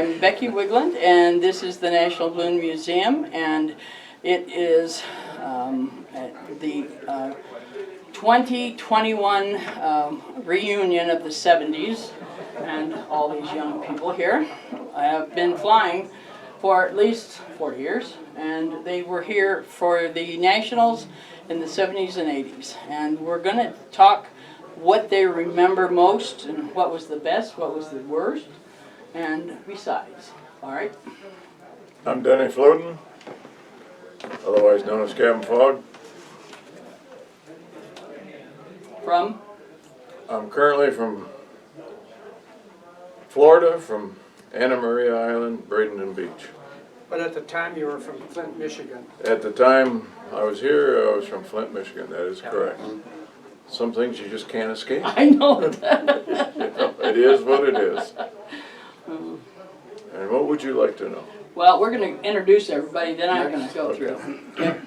I'm Becky Wigland, and this is the National Balloon Museum, and it is at the 2021 reunion of the 70s, and all these young people here. I have been flying for at least 40 years, and they were here for the Nationals in the 70s and 80s, and we're going to talk what they remember most and what was the best, what was the worst, and besides. All right? I'm Denny Floden, otherwise known as Captain Fogg. From? I'm currently from Florida, from Anna Maria Island, Bradenton Beach. But at the time you were from Flint, Michigan. At the time I was here, I was from Flint, Michigan. That is correct. Some things you just can't escape. I know that. It is what it is. And what would you like to know? Well, we're going to introduce everybody, then I'm going to go through. Okay.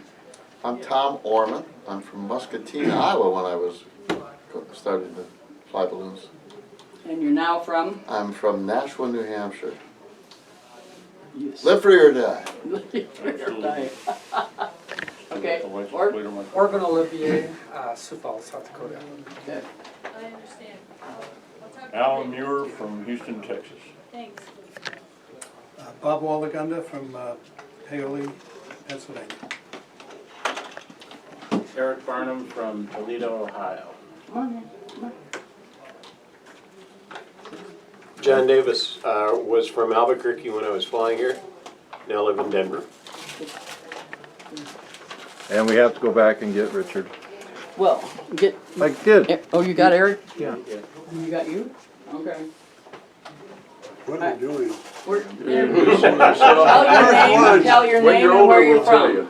I'm Tom Orman. I'm from Muscatine, Iowa when I was started to fly balloons. And you're now from? I'm from Nashua, New Hampshire. Yes. Live free or die. Okay. Oregon, Olivier, Sioux Falls, South Dakota. Okay. I understand. Alan Muir from Houston, Texas. Thanks. Bob Walagunda from Paoli, Pennsylvania. Eric Barnum from Toledo, Ohio. John Davis was from Albuquerque when I was flying here. Now live in Denver. And we have to go back and get Richard. Well, get. I did. Oh, you got Eric? Yeah. You got you? Okay. What are you doing? Tell your When name you're and older, where you're we'll tell from. you.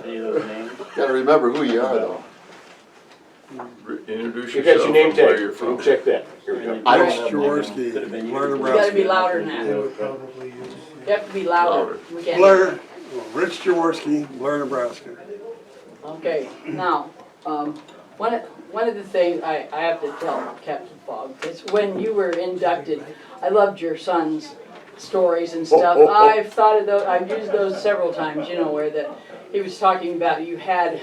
Any of those names? Gotta remember who you are though. Introduce You got yourself your name and where tag. you're You from. can check that. Here we go. I Rich don't Jaworski, Blair, You gotta be Nebraska. louder than They that. would probably use. You have to be louder. Louder. We can't. Blair, Rich Jaworski, Blair, Nebraska. Okay, now, one of the things I have to tell Captain Fogg is when you were inducted, I loved your son's stories and stuff. I've thought of those, I've used those several times, you know, where that he was talking about you had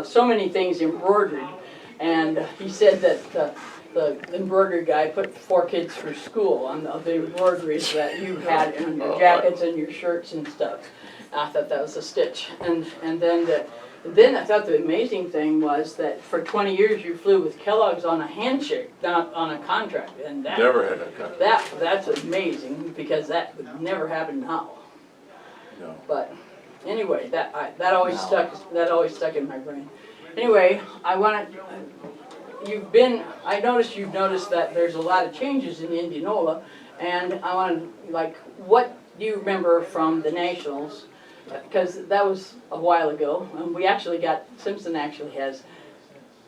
so many things embroidered, and he said that the embroidery guy put 4 kids through school on the embroideries that you had on your jackets and your shirts and stuff. I thought that was a stitch. And then I thought the amazing thing was that for 20 years you flew with Kellogg's on a handshake, not on a contract. And that, Never had a contract. that's amazing because that would never happen now. No. But anyway, that always stuck in my brain. Anyway, I noticed you've noticed that there's a lot of changes in Indianola, and I want to, like, what do you remember from the Nationals? Because that was a while ago, and Simpson actually has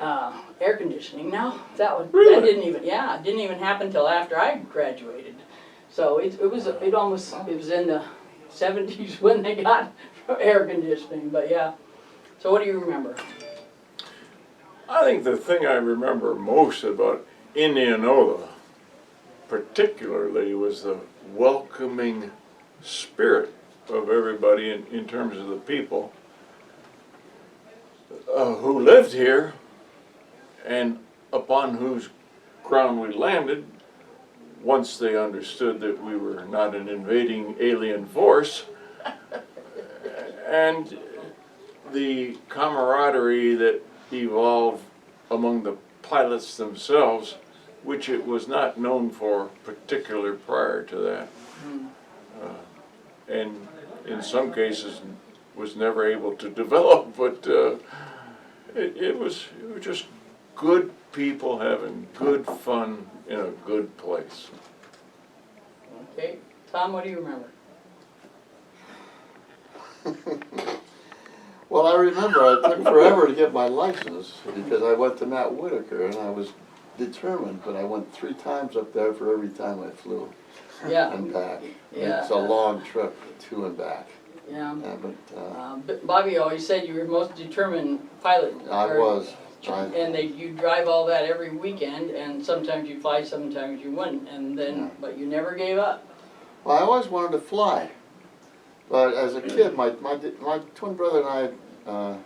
air conditioning now. That didn't even happen till after I graduated. So it was in the 70s when they got air conditioning. But yeah. So what do you remember? I think the thing I remember most about Indianola, particularly, was the welcoming spirit of everybody in terms of the people who lived here and upon whose ground we landed once they understood that we were not an invading alien force, and the camaraderie that evolved among the pilots themselves, which it was not known for particular prior to that. And in some cases was never able to develop, but it was just good people having good fun in a good place. Okay, Tom, what do you remember? Well, I remember it took forever to get my license because I went to Matt Whitaker and I was determined, but I went 3 times up there for every time I flew. Yeah. And back. Yeah. It's a long trip to and back. Yeah. But Bobby always said you were the most determined pilot. I was. And you drive all that every weekend, and sometimes you fly, sometimes you wouldn't, and then, Yeah. but you never gave up. Well, I always wanted to fly. But as a kid, my twin brother and I,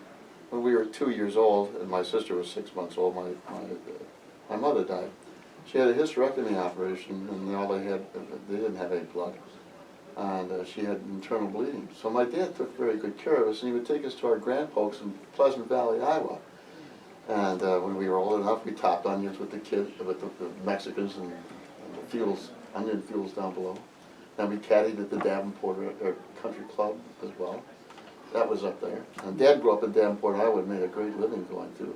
when we were 2 years old, and my sister was 6 months old, my mother died. She had a hysterectomy operation, and all they didn't have any blood. And she had internal bleeding. So my dad took very good care of us, and he would take us to our grandfolks in Pleasant Valley, Iowa. And when we were old enough, we topped onions with the kids, with the Mexicans and the fields, onion fields down below. And we caddied at the Davenport Country Club as well. That was up there. And Dad grew up in Davenport, Iowa, and made a great living going through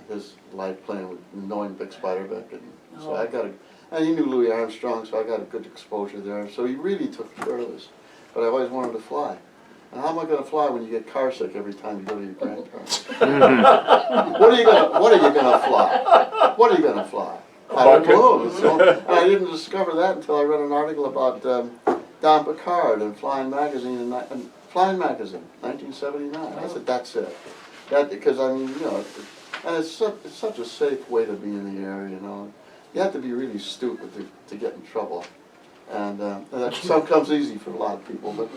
his life playing with, knowing Vic Spiderbeck. And so I got and he knew Louis Armstrong, so I got a good exposure there. So he really took care of us. But I always wanted to fly. And how am I going to fly when you get car sick every time you go to your grandparents? What are you gonna fly? What are you gonna fly? I don't know. So, and I didn't discover that until I read an article about Don Picard in Flying Magazine, 1979. I said, that's it. Because I mean, you know, and it's such a safe way to be in the air, you know. You have to be really stupid to get in trouble. And that comes easy for a lot of people, but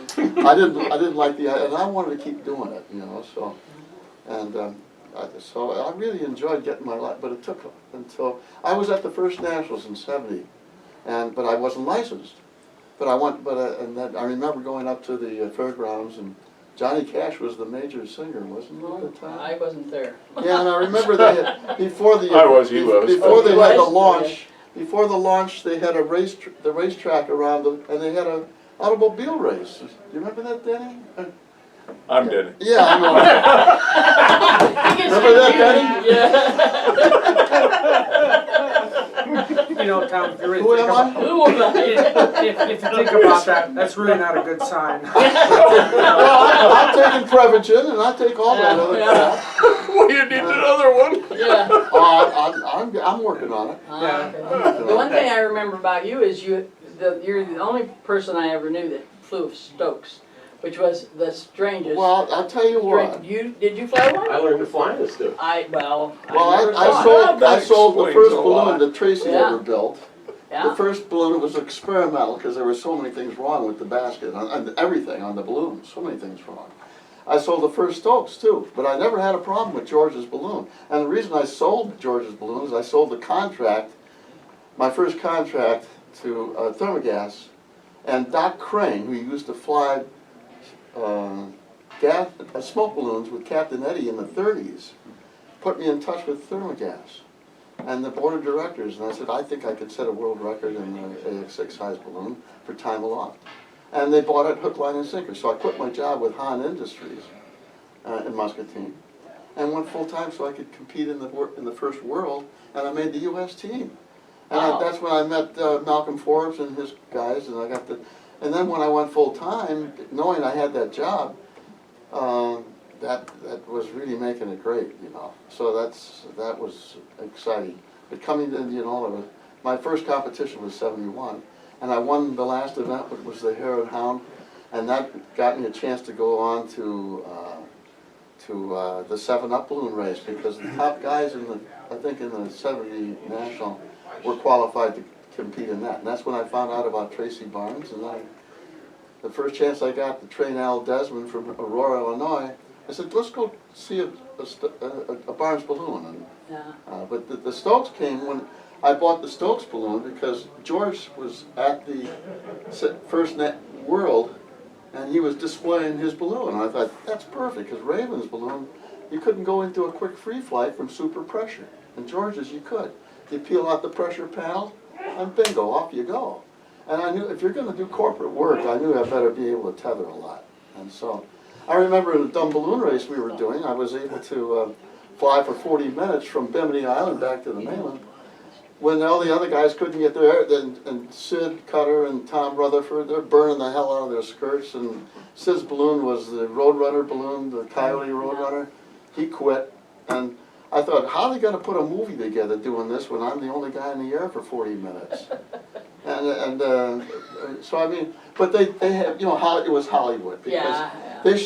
I didn't like and I wanted to keep doing it, you know. So, so I really enjoyed getting my life, but it took until I was at the first Nationals in '70, but I wasn't licensed. But I remember going up to the fairgrounds, and Johnny Cash was the major singer, wasn't he at the time? I wasn't there. Yeah, and I remember they had, before the I was, he was. before they had the was? launch. Before the launch, they had the racetrack around and they had an automobile race. Do you remember that, Denny? I'm Denny. Yeah, I know. Remember that, Denny? You know, Tom, if you really Who think am I? about, Who was I? if you think about that, that's really not a good sign. Well, I'm taking Prevagen and I take all that other crap. Well, you need another one. Yeah. Oh, I'm working on it. Yeah. The one thing I remember about you is you're the only person I ever knew that flew Stokes, which was the strangest. Well, I'll tell you what. Did you fly one? I learned to fly this stuff. Well, never saw it. I sold the explains first a balloon lot. that Tracy Yeah. ever built. Yeah. The first balloon was experimental because there were so many things wrong with the basket and everything on the balloon. So many things wrong. I sold the first Stokes too, but I never had a problem with George's balloon. And the reason I sold George's balloon is I sold the contract, my first contract to Thermogas, and Doc Crane, who used to fly smoke balloons with Captain Eddie in the 30s, put me in touch with Thermogas and the board of directors, and I said, I think I could set a world record in the AX6 size balloon for time aloft. And they bought it hook, line, and sinker. So I quit my job with Han Industries in Muscatine and went full time so I could compete in the first world, and I made the U.S. team. And Wow. that's when I met Malcolm Forbes and his guys, and and then when I went full time, knowing I had that job, that was really making it great, you know. So that was exciting. But coming to Indianola, my first competition was '71, and I won the last event, which was the Hare and Hound, and that got me a chance to go on to the 7-Up balloon race, because the top guys I think in the '70 National were qualified to compete in that. And that's when I found out about Tracy Barnes, and the first chance I got to train Al Desmond from Aurora, Illinois, I said, let's go see a Barnes balloon. And, Yeah. but the Stokes came when I bought the Stokes balloon, because George was at the first World, and he was displaying his balloon. And I thought, that's perfect, because Raven's balloon, you couldn't go into a quick free flight from super pressure. And George's, you could. You peel out the pressure panel, and bingo, off you go. And I knew if you're going to do corporate work, I knew I better be able to tether a lot. And so I remember in a dumb balloon race we were doing, I was able to fly for 40 minutes from Bimini Island back to the mainland, when all the other guys couldn't get there, and Sid Cutter and Tom Rutherford, they're burning the hell out of their skirts, and Sid's balloon was the Roadrunner balloon, the Coyote Roadrunner. He quit, and I thought, how are they going to put a movie together doing this when I'm the only guy in the air for 40 minutes? And so I mean, but they had, you know, it was Hollywood, because Yeah. they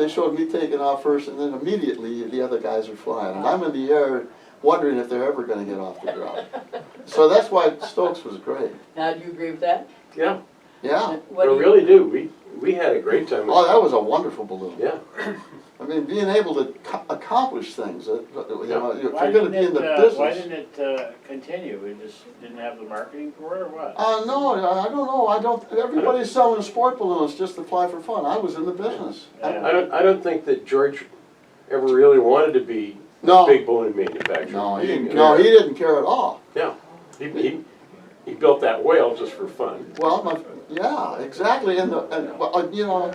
showed me taking off first, and then immediately the other guys are flying, and I'm in the air wondering if they're ever going to get off the ground. So that's why Stokes was great. Now, do you agree with that? Yeah. Yeah. What I do you- really do. We had a great time. Oh, that was a wonderful balloon. Yeah. I mean, being able to accomplish things, you know, if Why you're gonna didn't be in the it, business. why didn't it continue? We just didn't have the marketing for it, or what? No, I don't know, everybody's selling sport balloons just to fly for fun. I was in the business. Yeah. I don't think that George ever really wanted to be No. a big balloon manufacturer. No, He didn't no, care. he didn't care at all. Yeah. He built that whale just for fun. Well, yeah, exactly, and you know,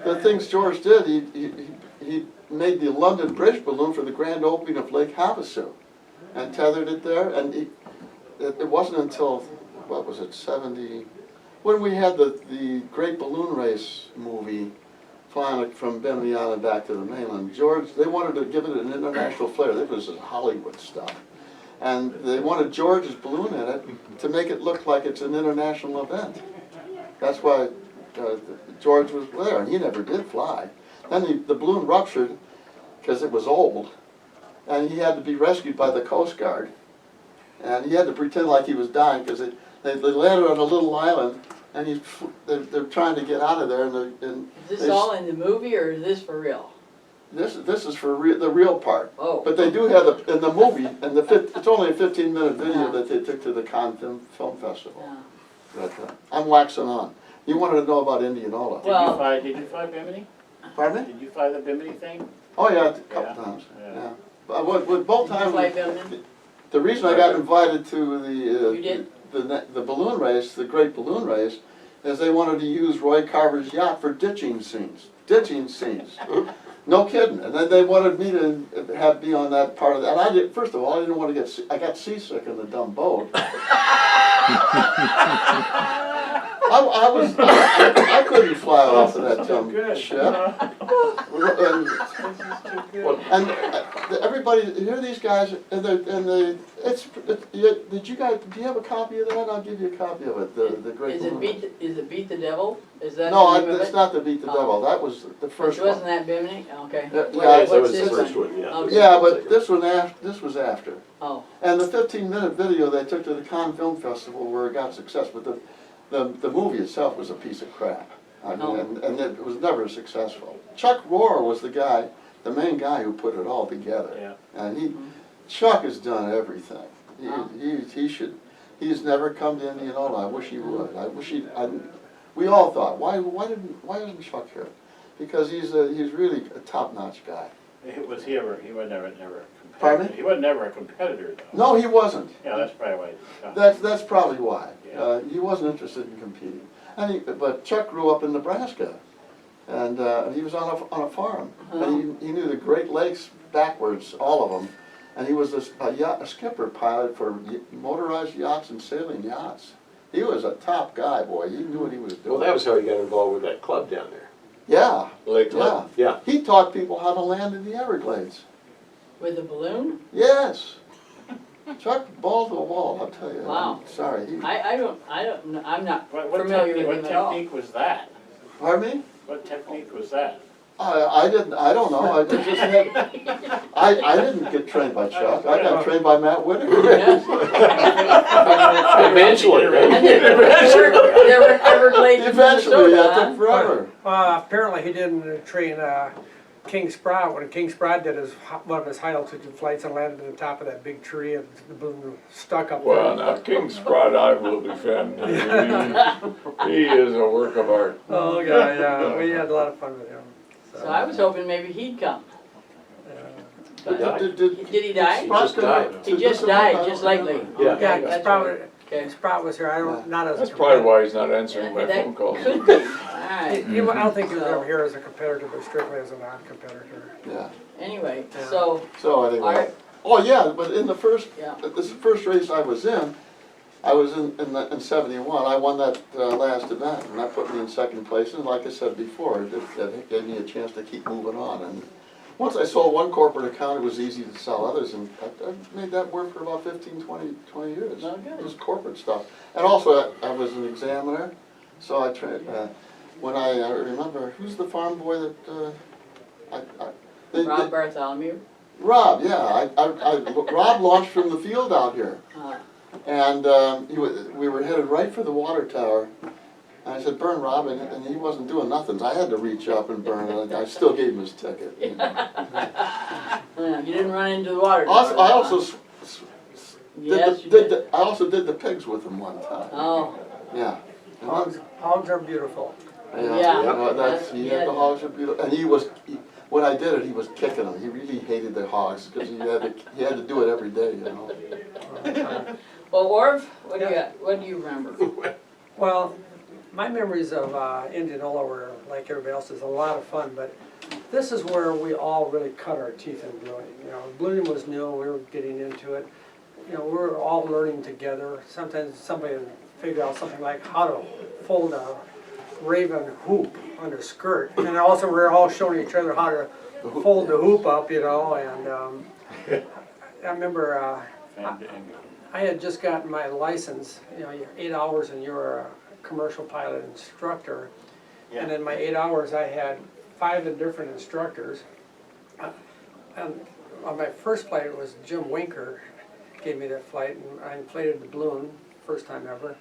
the things George did, he made the London Bridge balloon for the grand opening of Lake Havasu, and tethered it there, and it wasn't until, what was it, 70, when we had the Great Balloon Race movie, flying from Bimini Island back to the mainland, George, they wanted to give it an international flair. This was Hollywood stuff. And they wanted George's balloon in it to make it look like it's an international event. That's why George was there, and he never did fly. Then the balloon ruptured because it was old, and he had to be rescued by the Coast Guard. And he had to pretend like he was dying because they landed on a little island, and they're trying to get out of there. And Is this all in the movie or is this for real? this is for the real part. Oh. But they do have in the movie, and it's only a 15-minute video that they took to the Cannes Film Festival. Yeah. But I'm waxing on. You wanted to know about Indianola. Well- Did you fly Bimini? Pardon me? Did you fly the Bimini thing? Oh yeah, a couple Yeah. times. Yeah. Yeah. But with both Did you times, fly Bimini? the reason I got invited to You did? the balloon race, the Great Balloon Race, is they wanted to use Roy Carver's yacht for ditching scenes. Ditching scenes. No kidding. And then they wanted me to be on that part of that. And I did. First of all, I didn't want to I got seasick in the dumb boat. I couldn't fly off of that dumb ship. And everybody, here these guys, and do you have a copy of that? I'll give you a copy of it, the Great Is it Balloon. is it Beat the Devil? Is that No, the name of it's it? not the Beat the Oh. Devil, that was the first Which wasn't one. that Bimini? Okay. Yeah, What- yeah, that what's was the this first one, yeah. Okay. Yeah, but this was after. Oh, And the 15-minute video they took to the Cannes Film Festival where it got success, but the movie itself was a piece of crap. I mean, Oh. and it was never successful. Chuck Rohr was the main guy who put it all together. Yeah. And Chuck has done everything. Oh. He's never come to Indianola. I wish he would. We all thought, why isn't Chuck here? Because he's really a top-notch guy. Was he ever? He was never a Pardon competitor. me? He was never a competitor, though. No, he wasn't. Yeah, that's probably why. That's probably why. Yeah. He wasn't interested in competing. But Chuck grew up in Nebraska, and he was on a farm, and he knew the Great Lakes backwards, all of them, and he was a skipper pilot for motorized yachts and sailing yachts. He was a top guy, boy. He knew what he was doing. Well, that was how he got involved with that club down there. Yeah, Lake yeah. Yeah. He taught people how to land in the Everglades. with a balloon? Yes. Chuck, ball to the wall, I'll tell you. Wow. I'm sorry. I'm not What familiar with what him at all. technique was that? Pardon me? What technique was that? I don't know, I just had, I didn't get trained by Chuck, I got trained by Matt Whitaker. Eventually, right? And there were Everglades in Eventually, Minnesota, that huh? took forever. Apparently he didn't train King Sprout when King Sprout did one of his high altitude flights and landed at the top of that big tree and the balloon stuck up Well, there. now King Sprout, I will defend. He is a work of art. Oh yeah, yeah, we had a lot of fun with him. So I was hoping maybe he'd come. Did Did he die? He just died. He just died, just lately. Yeah. Okay, Yeah, that's Sprout, right. Okay. Sprout was here. I don't not as That's a probably competitor. why he's not answering my That phone calls. could be. All right. I don't think he was ever here as a competitor, but strictly as a non-competitor. Yeah, Anyway, Yeah. so anyway, Art? oh yeah, but in the first, Yeah. this first race I was in 71, I won that last event, and that put me in second place, and like I said before, it gave me a chance to keep moving on, and once I sold one corporate account, it was easy to sell others, and I made that work for about 15, 20 years. Oh, good. It was corporate stuff. And also, I was an examiner, so I trained, when I remember, who's the farm boy that, Rob Bartholomew. Rob, yeah, Rob launched from the field out here. Uh, And we were headed right for the water tower, And I said, burn Robin, and he wasn't doing nothing, so I had to reach up and burn it, I still gave him his ticket. You know. Yeah, you didn't run into the water. Also, I also Yes, you did. I also did the pigs with him one time. Oh, Yeah. And Hogs are beautiful. Yeah. well, he had the hogs are beautiful, and when I did it, he was kicking them. He really hated the hogs because he had to do it every day, you know. well, Orv, what do you got? What do you remember? Well, my memories of Indianola were, like everybody else's, a lot of fun, but this is where we all really cut our teeth in ballooning. You know, ballooning was new, we were getting into it. You know, we were all learning together. Sometimes somebody would figure out something like how to fold a raven hoop on their skirt. And also we were all showing each other how to fold the hoop up, you know, and I remember I had just gotten my license, you know, 8 hours and you were a commercial pilot instructor. And in my 8 hours I had 5 different instructors. And on my first flight it was Jim Winker gave me that flight, and I inflated the balloon, first time ever.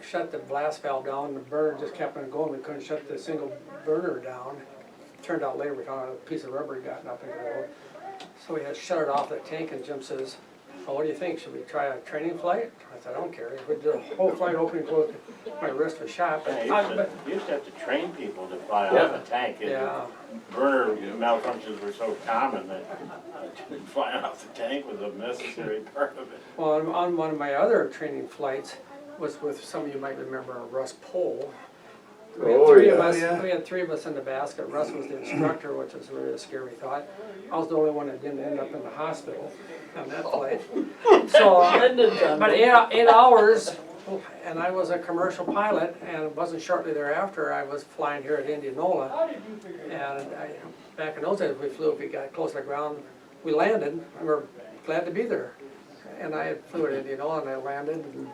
Shut the blast valve down, and the burner just kept on going. We couldn't shut the single burner down. Turned out later we found out a piece of rubber had gotten up into the road. So we had to shut it off the tank, and Jim says, well, what do you think? Should we try a training flight? I said, I don't care. We did a whole flight opening close. My wrist was shot. But You used to have to train people to fly off a tank. Yeah. Burner malfunctions were so common that flying off the tank was a necessary part of it. Well, on one of my other training flights was with, some of you might remember, Russ Pohl. We had three of us. We had 3 of us in the basket. Russ was the instructor, which was really a scary thought. I was the only one that didn't end up in the hospital on that flight. So, but 8 hours, and I was a commercial pilot, and it wasn't shortly thereafter I was flying here at Indianola. And back in those days, we flew, if we got close to the ground, we landed, and we were glad to be there. And I flew at Indianola, and I landed, and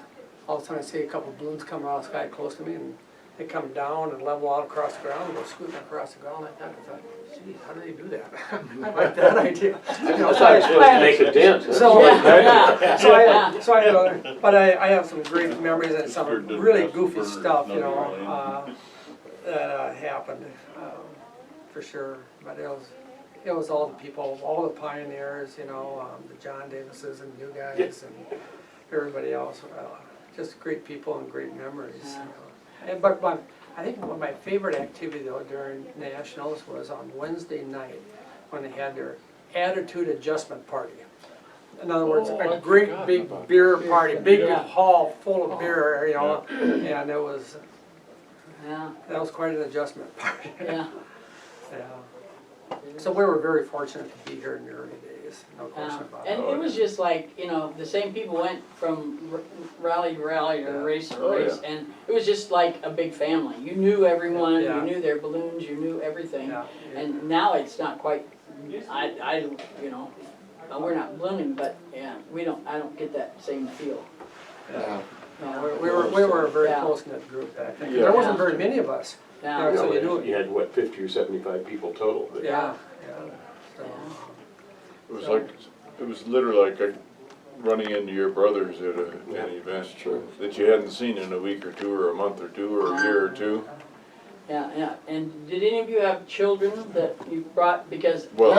all of a sudden I see a couple of balloons coming out of the sky close to me, and they come down and level out across the ground, and go scooting across the ground like that. I thought, geez, how do they do that? I like that idea. You know, I thought it was supposed to make a dent. Huh? So, Yeah. but I have some great memories and some really goofy stuff, you know, that happened, for sure. But it was all the people, all the pioneers, you know, the John Davises and you guys and everybody else. Just great people and great memories. You know. But I think one of my favorite activity though during Nationals was on Wednesday night when they had their attitude adjustment party. In other words, a great big beer party, big hall full of beer, you know, and it was, that was quite an adjustment party. Yeah. So we were very fortunate to be here in the early days, no question about it. And it was just like, you know, the same people went from rally to rally to race to race, and it was just like a big family. You knew everyone, you knew their balloons, you knew everything. And now it's not quite, I you know, we're not ballooning, but I don't get that same feel. No, we were a very close-knit group back then. There wasn't very many of us. Yeah. So You had, what, 50 or 75 people total? But Yeah. So, It was literally like running into your brothers at an event that you hadn't seen in a week or 2 or a month or 2 or a year or 2. Yeah. And did any of you have children that you brought? Because Well,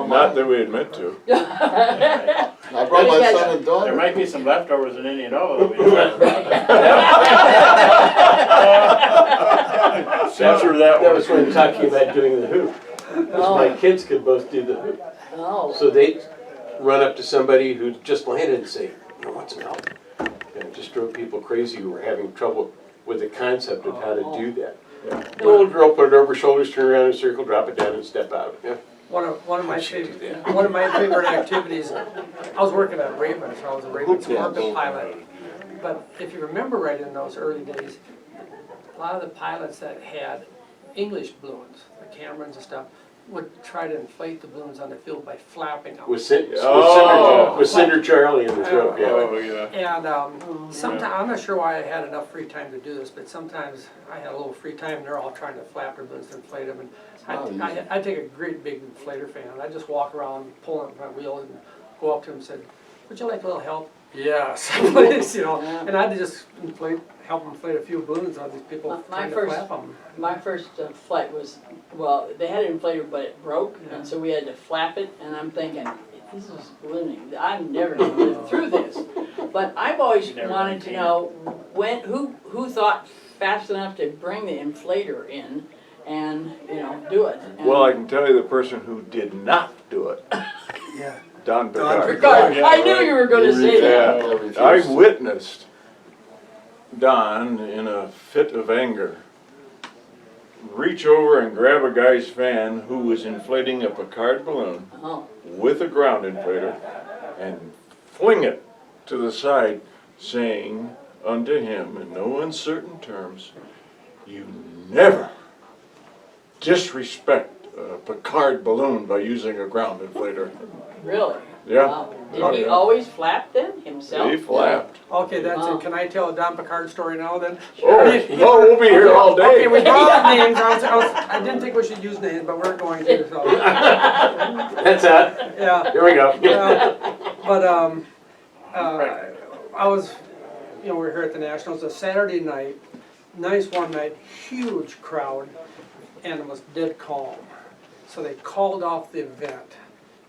not that we had meant to. I brought my son and There daughter. might be some leftovers in Indianola that we don't know about. Censor that That one. was when talking about doing the hoop. Because my kids could both do the hoop. Oh. So they'd run up to somebody who just landed and say, you know, want some help? And it just drove people crazy who were having trouble with the concept of how to do that. The little girl put it over her shoulders, turn around in a circle, drop it down and step out. Yeah. one of my favorite activities, I was working at Raven, so I was a Raven Scorpion pilot. But if you remember right in those early days, a lot of the pilots that had English balloons, the Camerons and stuff, would try to inflate the balloons on the field by flapping them. With Cinder Charlie in the joke, yeah. Oh, yeah. And sometimes, I'm not sure why I had enough free time to do this, but sometimes I had a little free time and they're all trying to flap their balloons to inflate them. And I take a great big inflator fan. I just walk around, pull up my wheel and go up to them and said, would you like a little help? Yes, please, you know, Yeah. and I had to just help inflate a few balloons on these people My trying to first- flap them. My first flight was, well, they had it inflated, but it broke, and so we had to flap it, and I'm thinking, this is ballooning, I'm never gonna live through this. But I've always You never wanted to maintained know, who thought fast enough to bring the inflator in and, do it? And Well, I can tell you the person who did not do it, Yeah. Don Don Picard. Picard, Yeah, I knew right. you were gonna say that. Yeah, I witnessed Don, in a fit of anger, reach over and grab a guy's fan who was inflating a Picard balloon Oh, with a ground inflator and fling it to the side, saying unto him in no uncertain terms, "You never disrespect a Picard balloon by using a ground inflator." really? Yeah. Wow. Oh, Did he yeah. always flap then, himself? He flapped. Okay, that's Wow. it. Can I tell a Don Picard story now then? Oh, no, we'll be here all day. Okay, we brought up names. I didn't think we should use names, but we're going to, so, That's it. yeah. Here we go. But, I was, we were here at the Nationals, a Saturday night, nice warm night, huge crowd, and it was dead calm. So they called off the event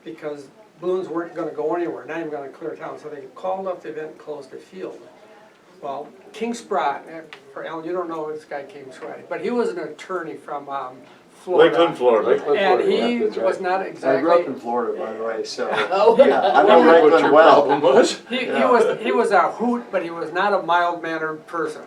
because balloons weren't gonna go anywhere, not even gonna clear town, so they called off the event and closed the field. Well, King Sprott, for Alan, you don't know this guy King Sprott, but he was an attorney from Florida. Lakeland, Florida. And he was not I grew up exactly, in Florida, by the way, so. Oh, Yeah, I I know know what Lakeland your well. problem was. he was a hoot, but he was not a mild-mannered person.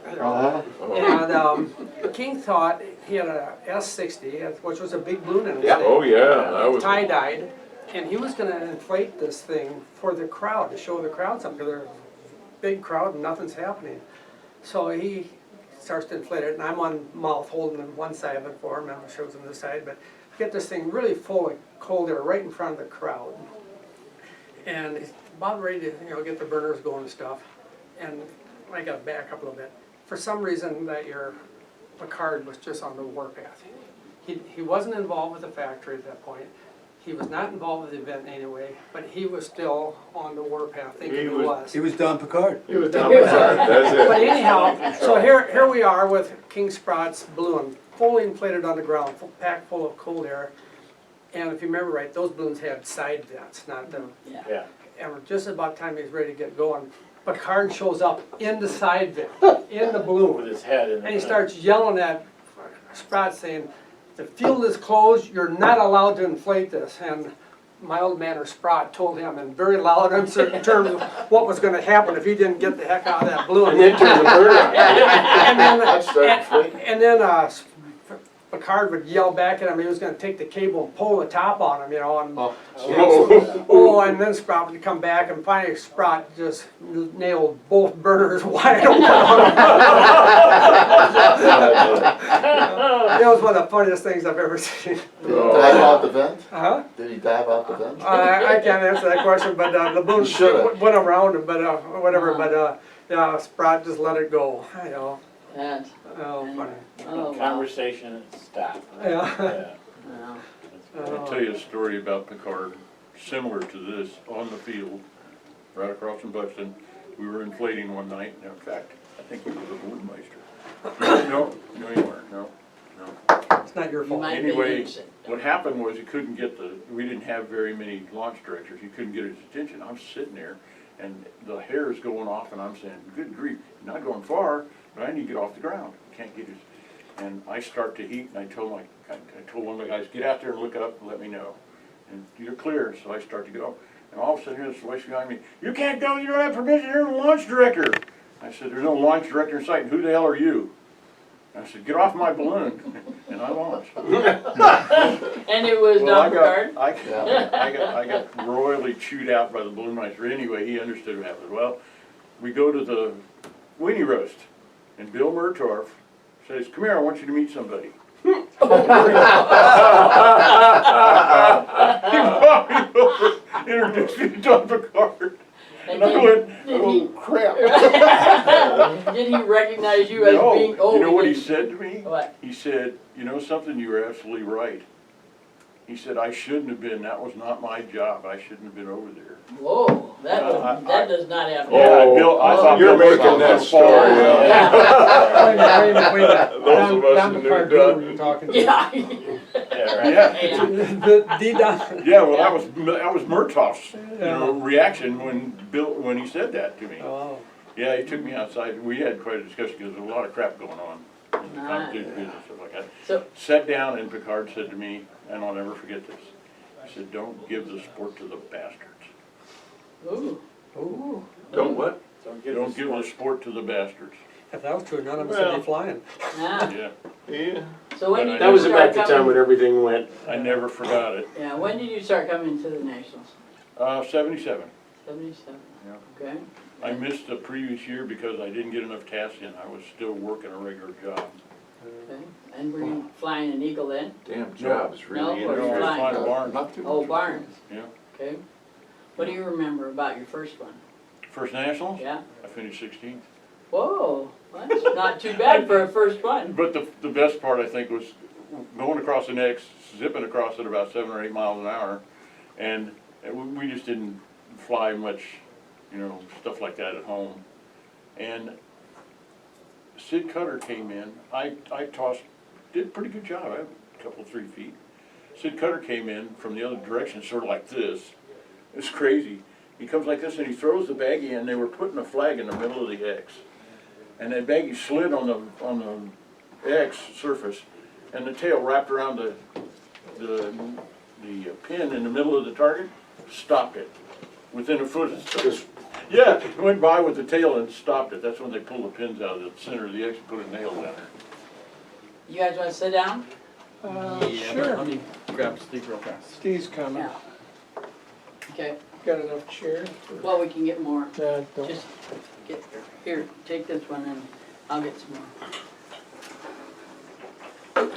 And King thought he had a S-60, which was a big balloon in his Yeah. thing. Oh, yeah, that was. Tie-dyed, and he was gonna inflate this thing for the crowd, to show the crowd something, because there's a big crowd and nothing's happening. So he starts to inflate it, and I'm on mouth holding one side of it for him, and shows him this side, but get this thing really full of cold air right in front of the crowd. And he's about ready to, get the burners going and stuff, and I gotta back up a little bit. For some reason, that your Picard was just on the warpath. He wasn't involved with the factory at that point. He was not involved with the event anyway, but he was still on the warpath thinking He he was- was. He was Don Picard. He was down there. That's But it. anyhow, so here we are with King Sprott's balloon, fully inflated on the ground, packed full of cold air. And if you remember right, those balloons had side vents, not the, Yeah. and just about time he's ready to get going, Picard shows up in the side vent, in the With balloon. his head in the. And he starts yelling at Sprott saying, "The field is closed, you're not allowed to inflate this." And my old man or Sprott told him in very loud, uncertain terms what was gonna happen if he didn't get the heck out of that balloon. And then turn the burner on. And then, I'd start inflating. and then Picard would yell back at him, he was gonna take the cable and pull the top on him, and Oh. and then Sprott would come back, and finally Sprott just nailed both burners wide open. That was one of the funniest things I've ever seen. Dive out the vent? Huh? Did he dive out the vent? I can't answer that question, but the balloon Should've. went around him, but whatever, but yeah, Sprott just let it go, That, oh, funny, oh, wow. Conversation stopped. yeah. Yeah. Wow. I'll tell you a story about Picard, similar to this, on the field, right across from Buxton. We were inflating one night, and in fact, I think it was a Bootmeister. No, you weren't, no. It's not your You fault. might be Anyway, innocent. What happened was he couldn't get we didn't have very many launch directors, he couldn't get his attention. I'm sitting there, and the hair is going off, and I'm saying, good grief, you're not going far, but I need to get off the ground. Can't get his, and I start to heat, and I told one of the guys, get out there and look up and let me know. And you're clear, so I start to go. And all of a sudden, here's this voice behind me, you can't go, you don't have permission, you're the launch director. I said, there's no launch director in sight, and who the hell are you? I said, get off my balloon, and I launched. And it was Don Picard? I got royally chewed out by the balloon meister. Anyway, he understood what happened. Well, we go to the weenie roast, and Bill Murtorf says, come here, I want you to meet somebody. He brought me over, introduced me to Don Picard. And And I went, did oh he- crap. Did he recognize you as being, No, you know what he didn't. said to me? What? He said, you know something, you were absolutely right. He said, I shouldn't have been, that was not my job, I shouldn't have been over there. Whoa, that does not happen. Yeah, Bill, I thought You're Bill was making on that the story phone. up. Wait a minute. Those of us Down who the knew park Doug. were you talking to? Yeah. Yeah, right. Yeah, Yeah. well, that was Murtaugh's, reaction when he said that to me. Oh, Yeah, he took me outside, we had quite a discussion, because there was a lot of crap going on in the Nice. competition business, stuff like that. So, Sat down and Picard said to me, and I'll never forget this, he said, don't give the sport to the bastards. ooh, ooh. Don't what? Don't give the sport to the bastards. If that was true, none of us would Well. be flying. yeah. Yeah, Yeah. So when did That you That was start about the time coming? when everything went. I never forgot it. Yeah, when did you start coming to the Nationals? 77. 77, Yeah. okay. I missed the previous year because I didn't get enough tasks in. I was still working a regular job. Okay, and were you flying an Eagle then? Damn job is really No, or No, I was flying. flying a barn. Not too much. Oh, Barnes, Yeah. okay. What do you remember about your first one? First Nationals, Yeah? I finished 16th. Whoa, that's not too bad for a first one. But the best part, I think, was going across the necks, zipping across at about 7 or 8 miles an hour. And we just didn't fly much, stuff like that at home. And Sid Cutter came in. I did a pretty good job. I had a couple, 3 feet. Sid Cutter came in from the other direction, sort of like this. It's crazy. He comes like this and he throws the baggie in. They were putting a flag in the middle of the X. And that baggie slid on the X surface, and the tail wrapped around the pin in the middle of the target, stopped it within a foot. Yeah, it went by with the tail and stopped it. That's when they pulled the pins out of the center of the X and put a nail down there. You guys wanna sit down? Sure. Let me grab Steve real fast. Steve's coming. Yeah. Okay, Got enough chairs? well, we can get more. No, don't. Just get, here, take this one and I'll get some more.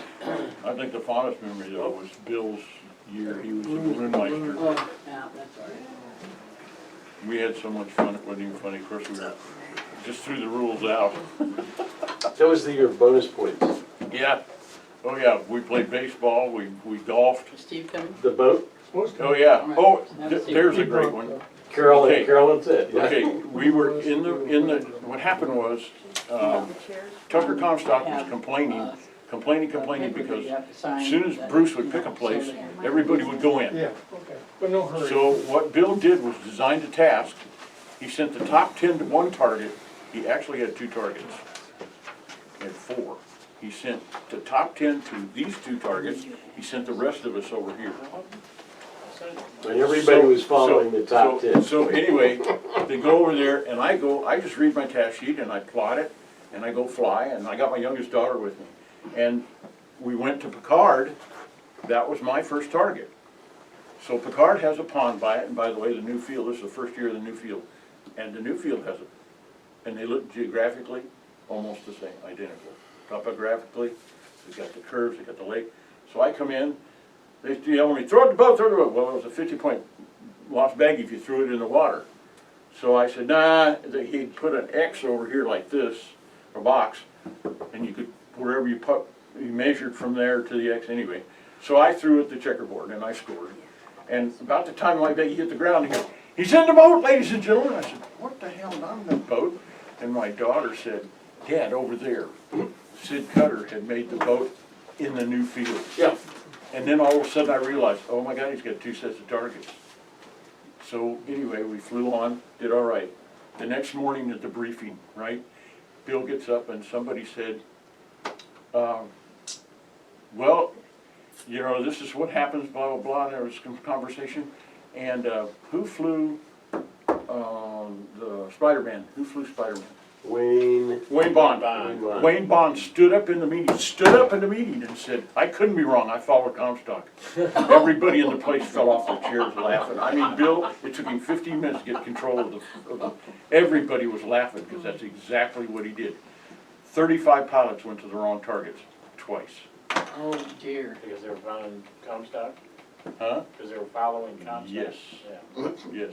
I think the fondest memory though was Bill's year. He was a balloonmeister. Oh, yeah, that's all right. We had so much fun, it wasn't even funny. Of course, we just threw the rules out. That was the year of bonus points. Yeah. Oh yeah, we played baseball, we golfed. Is Steve coming? The boat, Oh yeah, oh, there's a great one. Okay. Carolyn said, yeah. Okay, we were in the, what happened was, Tucker Comstock was complaining because as soon as Bruce would pick a place, everybody would go in. Yeah, okay, but no hurry. So what Bill did was designed a task. He sent the top 10 to one target. He actually had 2 targets. He had 4. He sent the top 10 to these 2 targets. He sent the rest of us over here. And everybody was following the top 10. So anyway, they go over there and I just read my task sheet and I plot it and I go fly and I got my youngest daughter with me. And we went to Picard. That was my first target. So Picard has a pond by it, and by the way, the new field, this is the first year of the new field. And the new field has and they look geographically almost the same, identical. Topographically, they've got the curves, they've got the lake. So I come in, they yell at me, throw it the boat, throw it the boat. Well, it was a 50-point lost baggie if you threw it in the water. So I said, nah, he'd put an X over here like this, a box, and you could, wherever you put, you measured from there to the X anyway. So I threw it the checkerboard and I scored. And about the time my baggie hit the ground, he goes, he's in the boat, ladies and gentlemen. I said, what the hell, I'm in the boat? And my daughter said, Dad, over there, Sid Cutter had made the boat in the new field. Yeah. And then all of a sudden I realized, oh my God, he's got 2 sets of targets. So anyway, we flew on, did all right. The next morning at the briefing, right, Bill gets up and somebody said, well, you know, this is what happens, blah, blah, blah, and there was some conversation. And who flew the Spider-Man? Who flew Spider-Man? Wayne Bond. Wayne Bond stood up in the meeting and said, I couldn't be wrong, I followed Comstock. Everybody in the place fell off their chairs laughing. I mean, Bill, it took him 15 minutes to get control of the everybody was laughing because that's exactly what he did. 35 pilots went to the wrong targets twice. Oh dear. Because they were following Comstock? Huh? Because they were following Comstock? Yes. Yeah. Yes.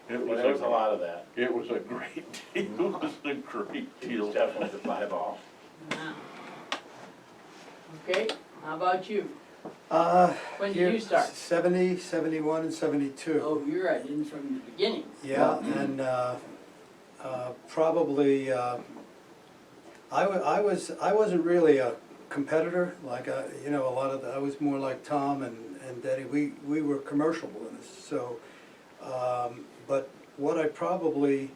It Well, there was a lot of that. It was a great deal. It was a great It deal. was definitely the fly ball. Wow. Okay, how about you? When did you start? 70, 71, and 72. Oh, you're right, in from the beginning. Yeah, and probably, I wasn't really a competitor, like, you know, a lot of I was more like Tom and Denny. We were commercial balloonists, so, but what I probably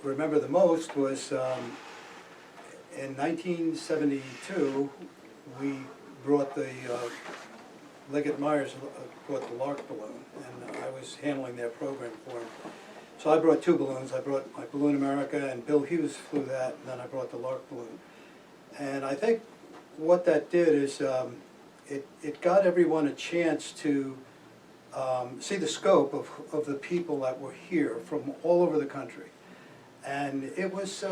remember the most was in 1972, we brought the, Liggett Myers brought the Lark balloon, and I was handling their program for them. So I brought two balloons. I brought my Balloon America, and Bill Hughes flew that, and then I brought the Lark balloon. And I think what that did is it got everyone a chance to see the scope of the people that were here from all over the country. And it was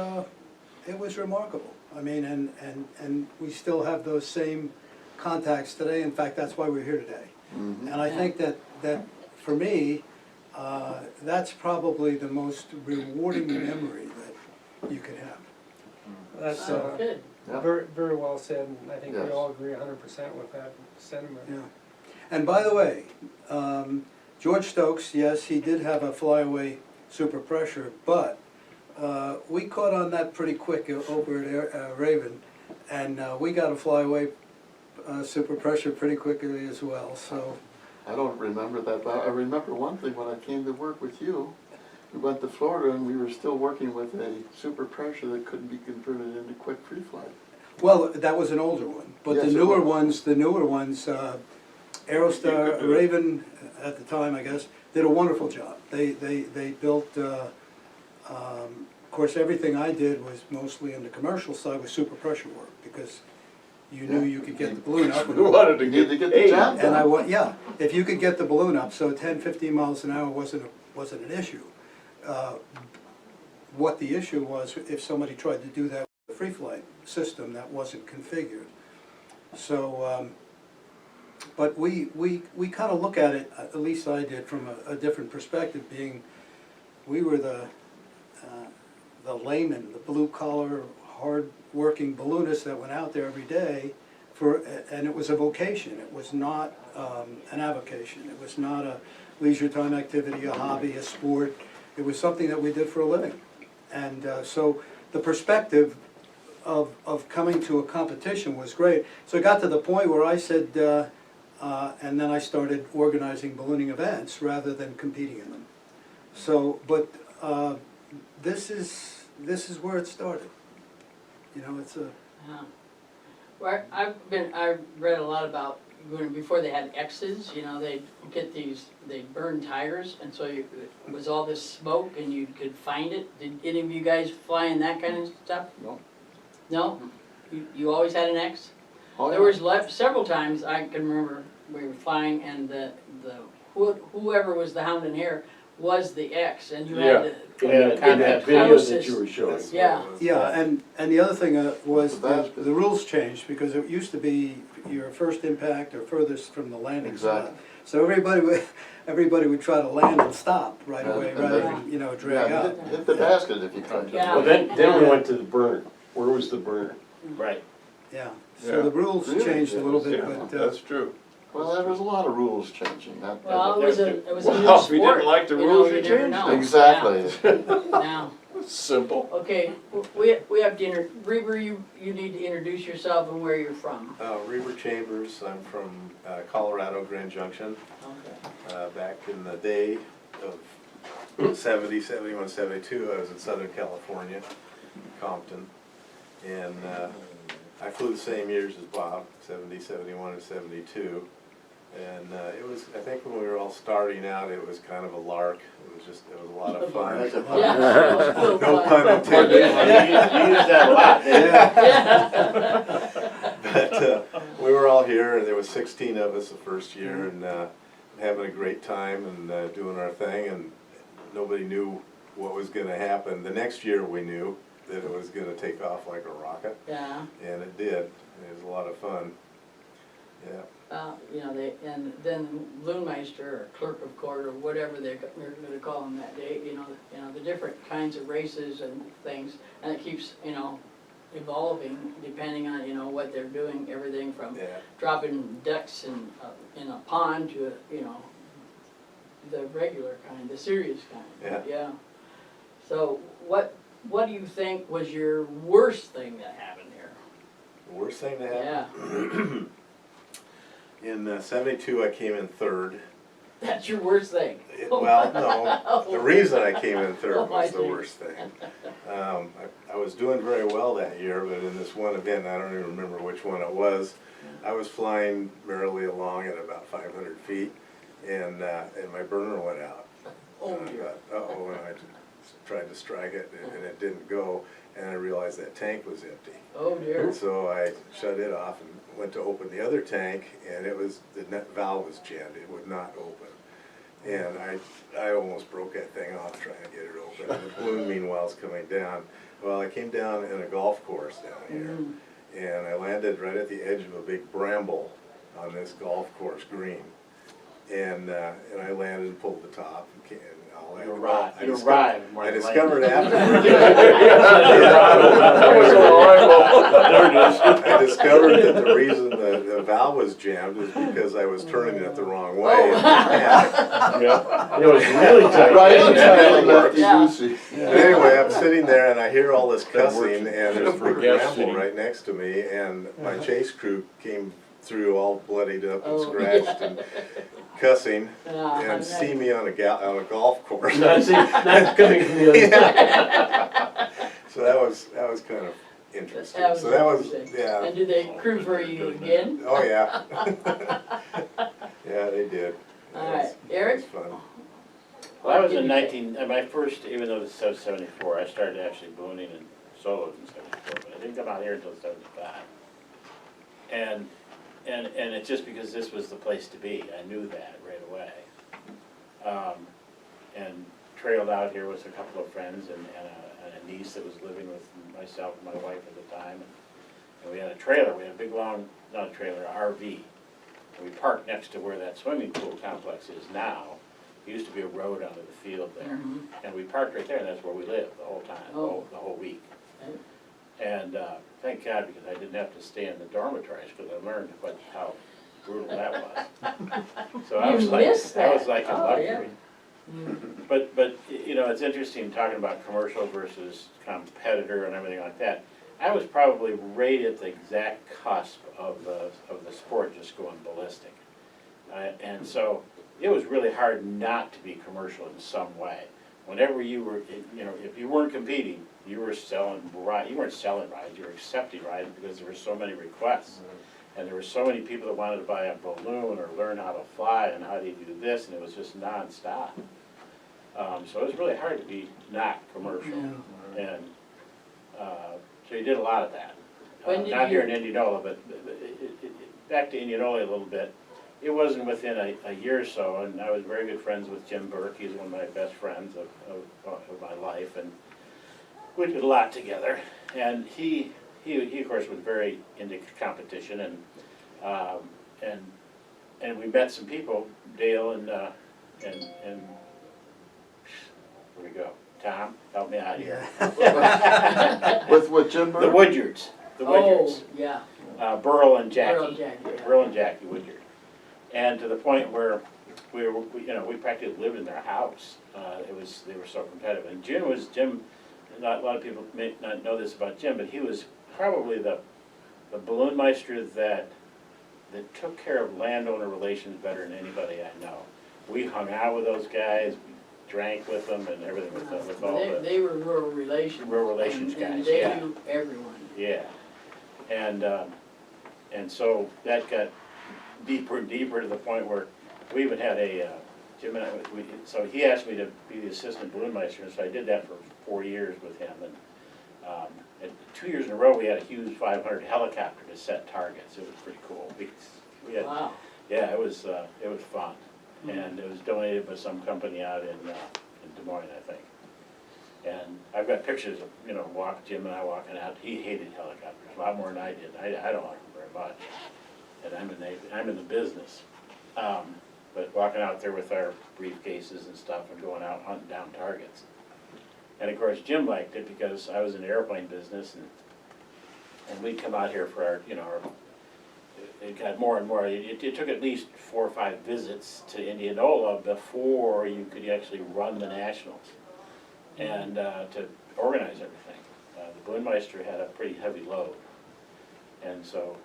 remarkable. I mean, and we still have those same contacts today. In fact, that's why we're here today. Mm-hmm. And I think that for me, that's probably the most rewarding memory that you could have. That's Oh, good. Yeah. very, very well said, and I think we Yes. all agree 100% with that sentiment. Yeah. And by the way, George Stokes, yes, he did have a flyaway super pressure, but we caught on that pretty quick over at Raven, and we got a flyaway super pressure pretty quickly as well. So I don't remember that, but I remember one thing when I came to work with you. We went to Florida and we were still working with a super pressure that couldn't be converted into quick free flight. well, that was an older one, but Yes, the it newer was. ones, Aerostar, Raven at the time, I guess, did a wonderful job. They built. Of course, everything I did was mostly in the commercial side with super pressure work because you knew you could get the balloon up. We wanted to You need to get the paid. job And done. yeah, if you could get the balloon up, so 10, 15 miles an hour wasn't an issue. What the issue was, if somebody tried to do that with a free flight system that wasn't configured. So, but we kind of look at it, at least I did, from a different perspective, being we were the layman, the blue-collar, hard-working balloonists that went out there every day and it was a vocation. It was not an avocation. It was not a leisure time activity, a hobby, a sport. It was something that we did for a living. And so the perspective of coming to a competition was great. So it got to the point where I said, and then I started organizing ballooning events rather than competing in them. So, but this is where it started. You know, it's a. Yeah. Well, I've read a lot about when before they had X's, you know, they'd get they'd burn tires, and so it was all this smoke, and you could find it. Did any of you guys fly in that kind of stuff? No. No? You always had an X? Oh, There yeah. was several times I can remember we were flying, and whoever was the Hound and Hare was the X, and you had to In get that the video closest. that you were showing. Yeah. Yeah, and the other thing was The basket. the rules changed because it used to be your first impact or furthest from the landing spot. Exactly. So everybody would try to land and stop right away And rather then- than, you know, drag Yeah, out. hit the basket if you tried to. Yeah. Well, then we went to the burner. Where was the burner? Right. Yeah, Yeah. so the rules Really? changed a little bit, Yeah, but, that's true. Well, there was a lot of rules changing. Well, it was a new Well, sport. if you didn't like the you know, rules, you you never changed know. them. Exactly. Now, Simple. okay, we have to Reber, you need to introduce yourself and where you're from. Reber Chambers, I'm from Colorado, Grand Junction. Okay. Back in the day of 70, 71, 72, I was in Southern California, Compton. And I flew the same years as Bob, 70, 71, and 72. And it was, I think when we were all starting out, it was kind of a lark. It was a lot of fun. That's a fun. Yeah. No pun intended. You use that a lot. Yeah. But we were all here, and there was 16 of us the first year, and having a great time and doing our thing, and nobody knew what was going to happen. The next year we knew that it was going to take off like a rocket, Yeah. and it did. It was a lot of fun. Yeah. You know, and then Loonmeister or clerk of court or whatever they're gonna call them that day, you know, the different kinds of races and things, and it keeps, you know, evolving depending on, you know, what they're doing, everything from Yeah. dropping ducks in a pond to, you know, the regular kind, the serious kind. Yeah. So what do you think was your worst thing that happened here? Worst thing to happen? Yeah, In '72, I came in third. that's your worst thing. Well, no, the reason I came in third Oh, I was the see. worst thing. I was doing very well that year, but in this one event, I don't even remember which one it was, I was flying merrily along at about 500 feet, and my burner went out. Oh, And I dear. thought, uh-oh, and I tried to strike it, and it didn't go, and I realized that tank was empty. Oh, dear. So I shut it off and went to open the other tank, and the net valve was jammed, it would not open. And I almost broke that thing off trying to get it open, and the balloon meanwhile is coming down. Well, I came down in a golf course down here, and I landed right at the edge of a big bramble on this golf course green. And I landed and pulled the top, and all that. You arrived. I discovered afterwards. That was a I discovered that the reason the valve was jammed is because I was turning it the wrong way. Yeah, it was really tight. Right on time, lefty Yeah. loosey. Anyway, I'm sitting there and I hear all this cussing, and there's a big Gas bramble City. right next to me, and my chase crew came through all bloodied up and Oh, scratched and cussing, Yeah, and I see me on a golf course. Not coming from the other side. So that was kind of interesting. That was So that was, interesting. yeah. And did they crew for you again? Oh, yeah. Yeah, they did. All right, Eric? It was fun. Well, I was in my first, even though this was 74, I started actually ballooning and solos in 74, but I didn't come out here until 75. And it's just because this was the place to be. I knew that right away. And trailed out here with a couple of friends and a niece that was living with myself and my wife at the time. And we had a trailer. We had a big long, not a trailer, an RV. And we parked next to where that swimming pool complex is now. There used to be a road onto the field there. And we parked right there, and that's where we lived the whole time, the whole week. And thank God, because I didn't have to stay in the dormitories, because I learned how brutal that was. So I was like in luxury. But you know, it's interesting talking about commercial versus competitor and everything like that. I was probably right at the exact cusp of the sport just going ballistic. And so it was really hard not to be commercial in some way. Whenever you were, you know, if you weren't competing, you were selling rides. You weren't selling rides, you were accepting rides because there were so many requests. And there were so many people that wanted to buy a balloon or learn how to fly and how do you do this, and it was just nonstop. So it was really hard to be not commercial. And so you did a lot of that. Not here in Indianola, but back to Indianola a little bit. It wasn't within a year or so, and I was very good friends with Jim Burke. He's one of my best friends of my life, and we did a lot together. And he of course was very into competition, and we met some people, Dale and here we go. Tom, help me out here. With Jim The Burke? Woodyards. The Woodyards. Oh, yeah. Burl and Jackie. Burl and Jackie, yeah. Burl and Jackie Woodyard. And to the point where we practically lived in their house. They were so competitive. And Jim, not a lot of people may not know this about Jim, but he was probably the balloon meister that took care of landowner relations better than anybody I know. We hung out with those guys, we drank with them and everything with all the. They were rural relations. Rural relations and guys, they yeah. knew everyone. Yeah, and so that got deeper and deeper to the point where we even had Jim and I, so he asked me to be the assistant balloon meister, and so I did that for 4 years with him. And 2 years in a row, we had a huge 500 helicopter to set targets. It was pretty cool. We had, Wow. yeah, it was fun, and it was donated by some company out in Des Moines, I think. And I've got pictures of, Jim and I walking out. He hated helicopters a lot more than I did. I don't like them very much. And I'm in the business. But walking out there with our briefcases and stuff and going out hunting down targets. And of course, Jim liked it because I was in the airplane business, and And we'd come out here for our, it got more and more, it took at least 4 or 5 visits to Indianola before you could actually run the Nationals and to organize everything. The Balloonmeister had a pretty heavy load. And so,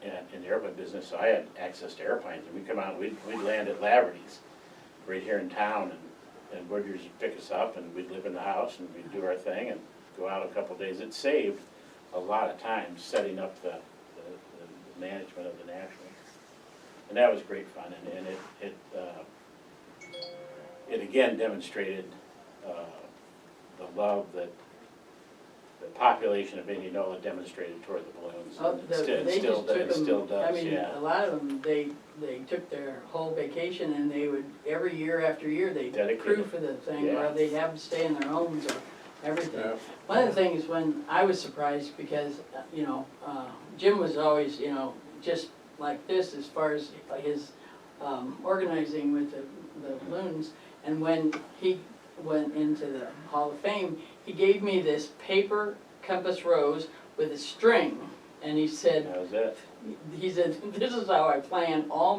in the airplane business, so I had access to airplanes, and we'd come out, and we'd land at Laverty's right here in town, and Woodgers would pick us up, and we'd live in the house, and we'd do our thing, and go out a couple of days. It saved a lot of time setting up the management of the Nationals. And that was great fun, and it again demonstrated the love that the population of Indianola demonstrated toward the balloons. Oh, And they just took it still them, I does, mean, yeah. a lot of them, they took their whole vacation and they would, every year after year, they'd Dedicated. crew for the thing, or Yeah. they'd have to stay in their homes or everything. Yeah. One of the things when I was surprised because, Jim was always, just like this as far as his organizing with the balloons. And when he went into the Hall of Fame, he gave me this paper compass rose with a string. And he said, That was it. this is how I plan all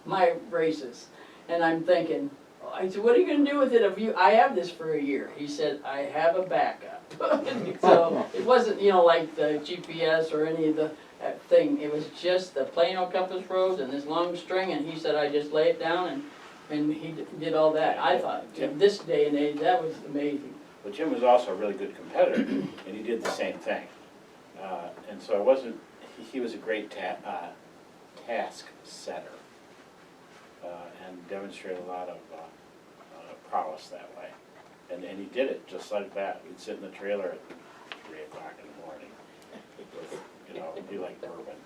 my races. And I'm thinking, I said, what are you gonna do with it I have this for a year? He said, I have a backup. So it wasn't, like the GPS or any of the thing. It was just the plain old compass rose and this long string, and he said, I just lay it down and he did all that. I thought, in this day and age, that was amazing. But Jim was also a really good competitor, and he did the same thing. And so it wasn't, he was a great task setter, and demonstrated a lot of prowess that way. And he did it just like that. We'd sit in the trailer at 3 o'clock in the morning with, he liked bourbon.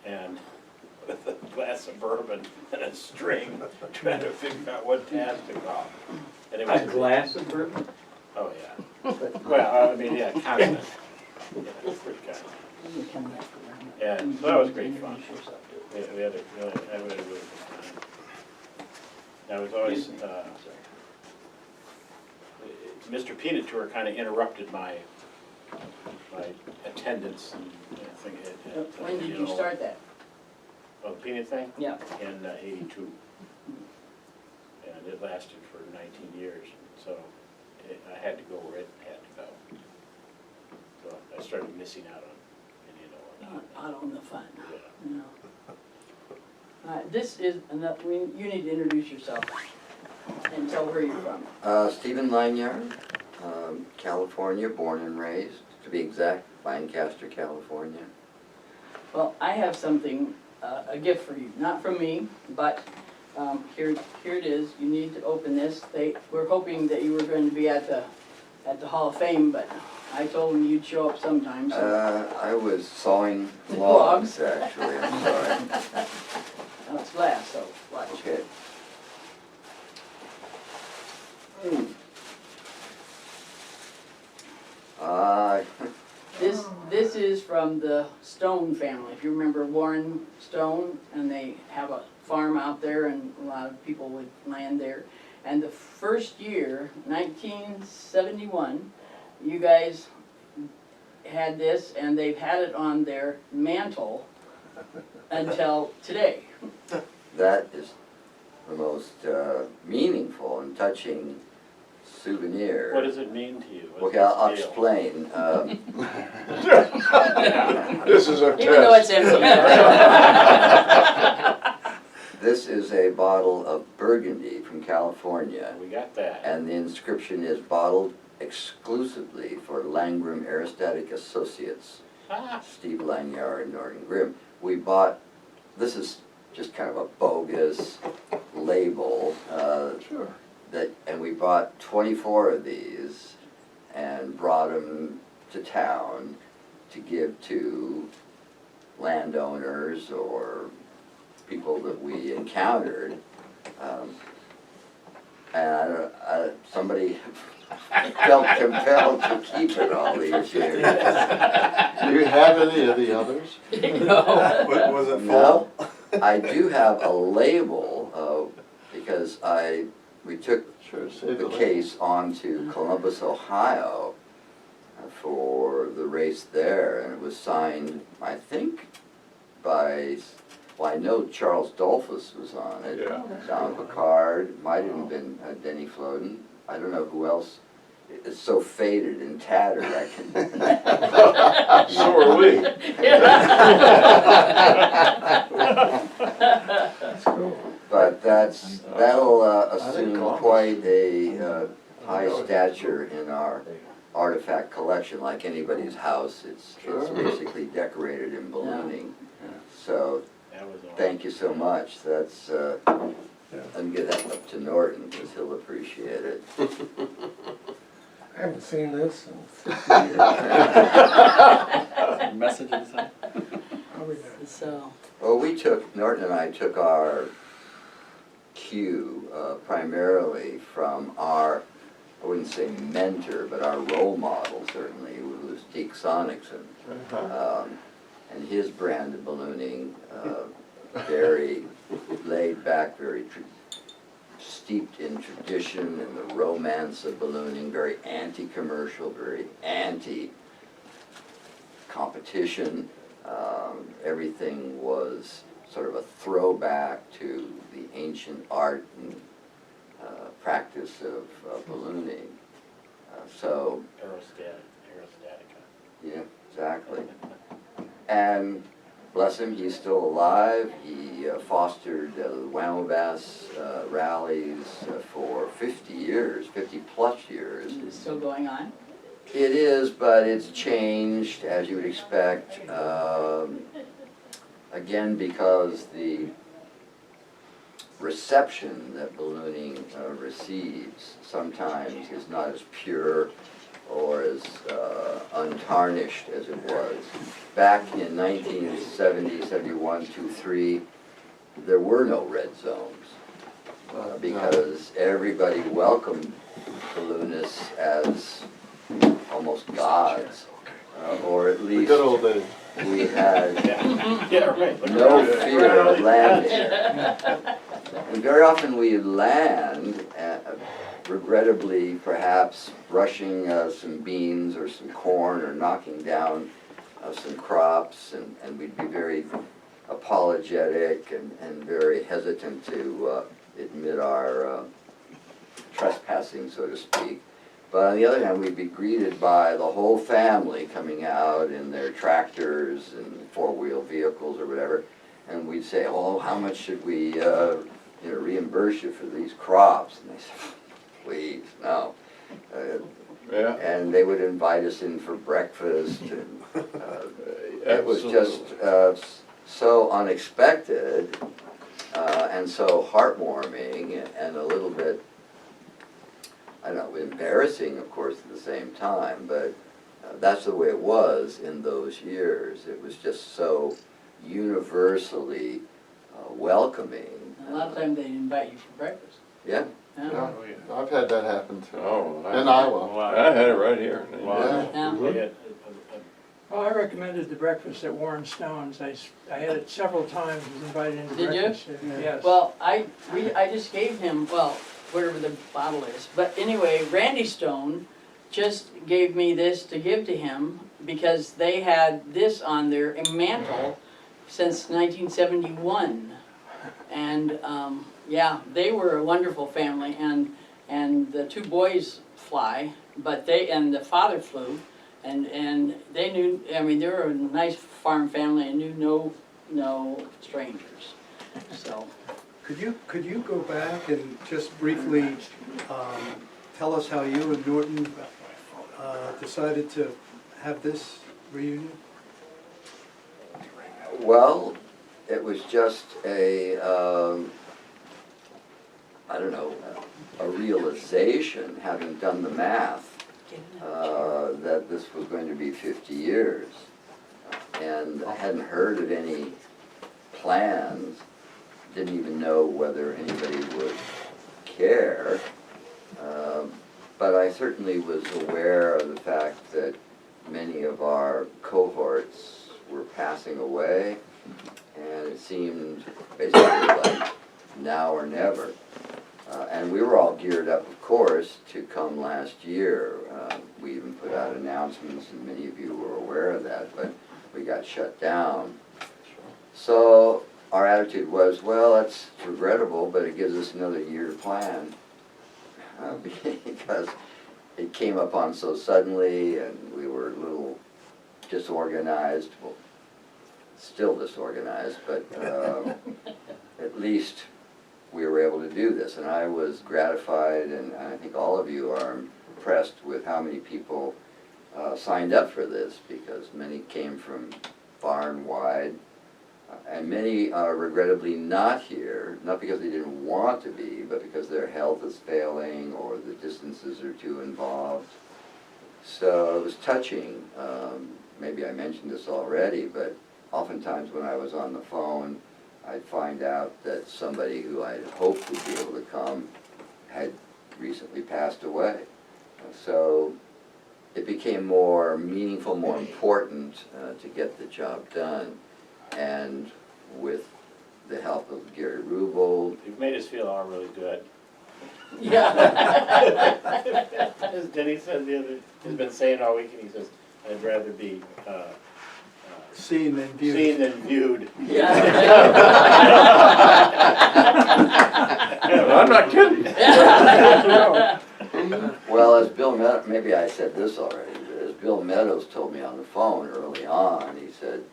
And with a glass of bourbon and a string, trying to figure out what task to call. And it was A glass of bourbon? Oh, yeah. Well, I mean, yeah, constant. Pretty constant. And that was great fun. We had a really good time. I was always, Mr. Peanut Tour kind of interrupted my attendance and thing. When did you start that? Oh, the Peanut thing? Yeah. In '82. And it lasted for 19 years, so I had to go where it had to go. So I started missing out on Indianola. Out on the fun. Yeah. This is, you need to introduce yourself and tell where you're from. Stephen Lanyard, California, born and raised, to be exact, Lancaster, California. Well, I have something, a gift for you, not from me, but here it is. You need to open this. We're hoping that you were going to be at the Hall of Fame, but I told them you'd show up sometime. So. I was sawing logs, actually, I'm sorry. No, it's glass, so watch. Okay. This is from the Stone family. If you remember Warren Stone, and they have a farm out there, and a lot of people would land there. And the first year, 1971, you guys had this, and they've had it on their mantle until today. That is the most meaningful and touching souvenir. What does it mean to you? Okay, I'll explain. This is a Even though it's test. empty. This is a bottle of Burgundy from California, We got that. and the inscription is bottled exclusively for Langram Aerostatic Associates, Steve Lanyard and Norton Grimm. We bought, this is just kind of a bogus label. Sure. And we bought 24 of these and brought them to town to give to landowners or people that we encountered. And somebody felt compelled to keep it all these years. Do you have any of the others? No. Was it No, full? I do have a label because we took Sure, save the the case on to Columbus, Ohio, for the race there, and it was signed, I think, by, well, I know Charles Dolphus was on it. Yeah. Don Picard, might have been Denny Floden. I don't know who else. It's so faded and tattered, I can. So are we. But that'll assume quite a high stature in our artifact collection, like anybody's house. It's basically decorated in ballooning. So, That was all. thank you so much. That's, I'm gonna get that up to Norton, because he'll appreciate it. I haven't seen this in 50 years. Message inside. Probably not. So, Well, Norton and I took our cue primarily from our, I wouldn't say mentor, but our role model certainly, who was Deke Sonicson. And his brand of ballooning, very laid back, very steeped in tradition and the romance of ballooning, very anti-commercial, very anti-competition. Everything was sort of a throwback to the ancient art and practice of ballooning. So, Aerostatica. yeah, exactly. And bless him, he's still alive. He fostered the Wamabass rallies for 50 years, 50 plus years. it's still going on? It is, but it's changed, as you would expect. Again, because the reception that ballooning receives sometimes is not as pure or as untarnished as it was. Back in 1970, 71, 2, there were no red zones because everybody welcomed balloonists as almost gods, or at least Good old days. we had Yeah, right. Look no around. fear of landing. And very often we land, regrettably perhaps brushing some beans or some corn or knocking down some crops, and we'd be very apologetic and very hesitant to admit our trespassing, so to speak. But on the other hand, we'd be greeted by the whole family coming out in their tractors and four-wheel vehicles or whatever, and we'd say, "Oh, how much should we, reimburse you for these crops?" And they said, "Please, no." Yeah. And they would invite us in for breakfast, and it was just so unexpected and so heartwarming and a little bit, I don't know, embarrassing, of course, at the same time, but that's the way it was in those years. It was just so universally welcoming. A lot of times they invite you for breakfast. Yeah. Yeah. Yeah, I've had that happen too. Oh, In Iowa. I had it right here. Yeah. Yeah. We had Well, I recommended the breakfast at Warren Stone's. I had it several times, was invited into Did you? breakfast. Yes. Well, I just gave him, well, whatever the bottle is, but anyway, Randy Stone just gave me this to give to him because they had this on their mantle since 1971. And, yeah, they were a wonderful family, and the two boys fly, but and the father flew, and they knew, I mean, they were a nice farm family and knew no strangers, so. Could you go back and just briefly tell us how you and Norton decided to have this reunion? Well, it was just a realization, having done the math, that this was going to be 50 years. And I hadn't heard of any plans, didn't even know whether anybody would care. But I certainly was aware of the fact that many of our cohorts were passing away, and it seemed basically like now or never. And we were all geared up, of course, to come last year. We even put out an announcements, and many of you were aware of that, but we got shut down. So our attitude was, well, that's regrettable, but it gives us another year to plan. Because it came upon so suddenly, and we were a little disorganized, well, still disorganized, but at least we were able to do this. And I was gratified, and I think all of you are impressed with how many people signed up for this, because many came from far and wide, and many are regrettably not here, not because they didn't want to be, but because their health is failing or the distances are too involved. So it was touching. Maybe I mentioned this already, but oftentimes when I was on the phone, I'd find out that somebody who I'd hoped would be able to come had recently passed away. So it became more meaningful, more important to get the job done. And with the help of Gary Rubel. You've made us feel all really good. Yeah. As Denny said the other, he's been saying all week, and he says, I'd rather be Seen than viewed. seen than viewed. I'm not kidding. Well, as Bill Meadows, maybe I said this already, but as Bill Meadows told me on the phone early on, he said,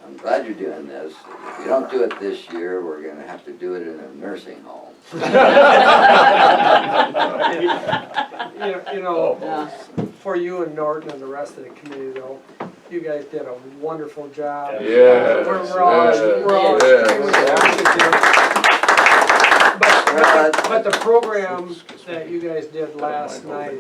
I'm glad you're doing this. If you don't do it this year, we're going to have to do it in a nursing home. You know, for you and Norton and the rest of the community, though, you guys did a wonderful job. Yes, We're all extremely appreciative. But the program that you guys did last night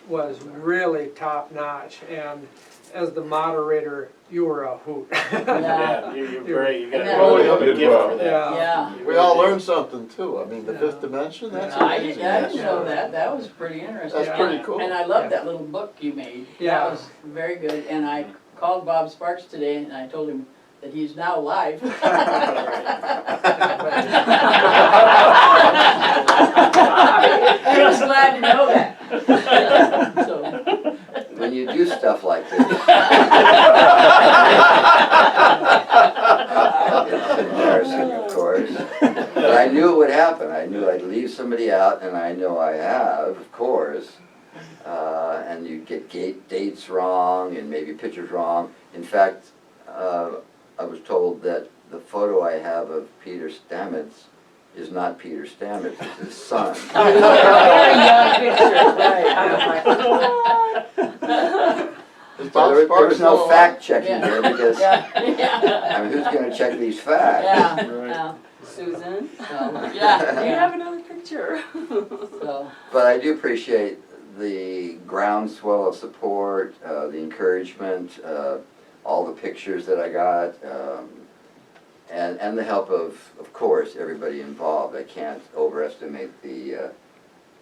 was really top notch, and as the moderator, you were a hoot. Yeah, you're great. You got Yeah. a really good gift for that. Yeah. We all learned something too. I mean, the fifth dimension, that's I amazing. didn't know that. That was pretty interesting. That's pretty cool. And I love that little book you made. Yeah. That was very good. And I called Bob Sparks today, and I told him that he's now live. He was glad to know that. So. When you do stuff like this, it's embarrassing, of course. But I knew it would happen. I knew I'd leave somebody out, and I know I have, of course. And you get dates wrong, and maybe pictures wrong. In fact, I was told that the photo I have of Peter Stamets is not Peter Stamets, it's his son. Very young picture, right. So there was no fact checking here because, Yeah. I mean, who's gonna check these facts? Yeah. Susan, Yeah. do you have another picture? So. But I do appreciate the groundswell of support, the encouragement, all the pictures that I got, and the help of course, everybody involved. I can't overestimate the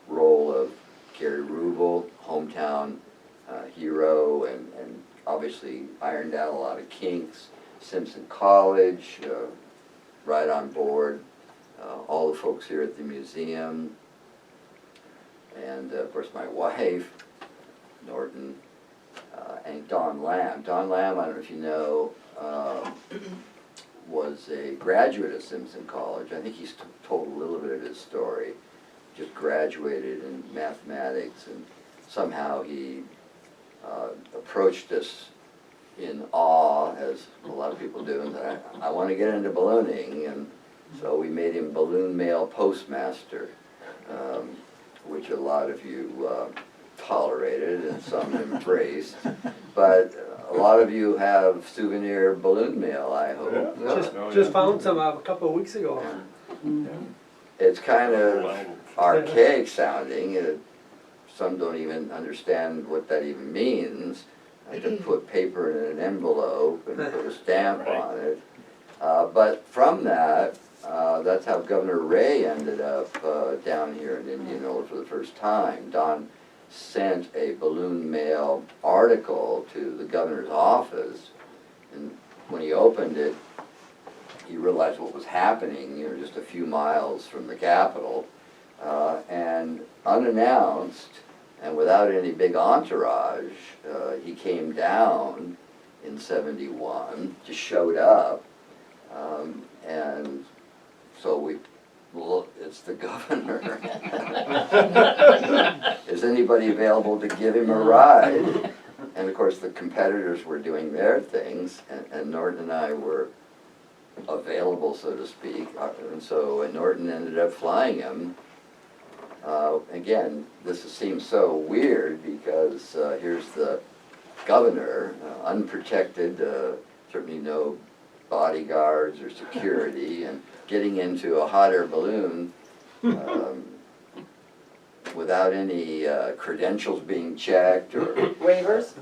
role of Gary Rubel, hometown hero, and obviously ironed out a lot of kinks. Simpson College, right on board. All the folks here at the museum, and of course my wife, Norton, and Don Lamb. Don Lamb, I don't know if you know, was a graduate of Simpson College. I think he's told a little bit of his story. Just graduated in mathematics, and somehow he approached us in awe, as a lot of people do, and said, I want to get into ballooning, and so we made him balloon mail postmaster, which a lot of you tolerated and some embraced, but a lot of you have souvenir balloon mail, I hope. Just found some a couple of weeks ago. It's kind of archaic sounding. Some don't even understand what that even means. I could put paper in an envelope and put a stamp on it. But from that, that's how Governor Ray ended up down here in Indianola for the first time. Don sent a balloon mail article to the governor's office, and when he opened it, he realized what was happening, just a few miles from the Capitol, and unannounced, And without any big entourage, he came down in '71, just showed up, and so we, look, it's the governor. Is anybody available to give him a ride? And of course the competitors were doing their things, and Norton and I were available, so to speak, and so Norton ended up flying him. Again, this seems so weird because here's the governor, unprotected, certainly no bodyguards or security, and getting into a hot air balloon without any credentials being checked or Waivers?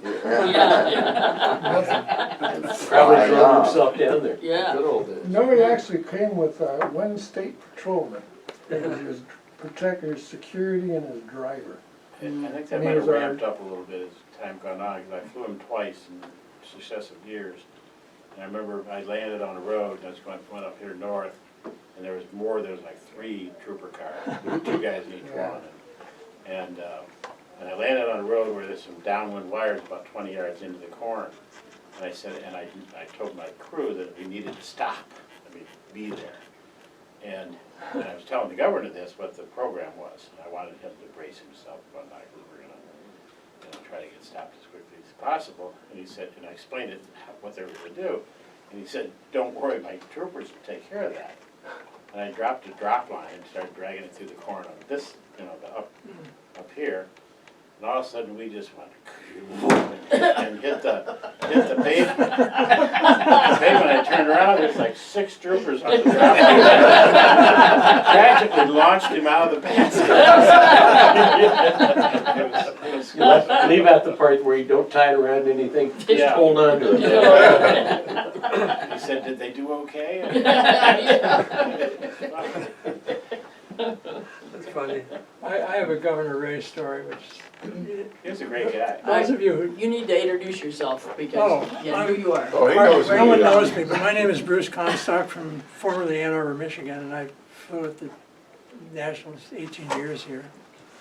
and Probably flying drove off. himself down there. Yeah. Good old days. No, he actually came with one state patrolman. He was his protector, his security, and his driver. And I think that And he might have was our- ramped up a little bit as time gone on, because I flew him twice in successive years. And I remember I landed on a road, and I was going up here north, and there was like 3 trooper cars, with 2 guys in each one. And I landed on a road where there's some downwind wires about 20 yards into the corn. And I said, and I told my crew that we needed to stop, be there. And I was telling the governor this, what the program was, and I wanted him to brace himself one night, we were gonna try to get stopped as quickly as possible. And he said, and I explained it, what they were gonna do. And he said, don't worry, my troopers will take care of that. And I dropped a drop line and started dragging it through the corn on this, up here. And all of a sudden, we just went and hit the pavement. The pavement, I turned around, there's like 6 troopers on the drop line. Tragically launched him out of the basket. Leave out the part where you don't tie it around anything, just Yeah. hold on to it. He said, did they do okay? That's funny. I have a Governor Ray story, which He was a great guy. those of you who, You need to introduce yourself because, Oh, yeah, who you are. Oh, he knows no one me. knows me, but my name is Bruce Comstock from formerly Ann Arbor, Michigan, and I flew at the Nationals 18 years here,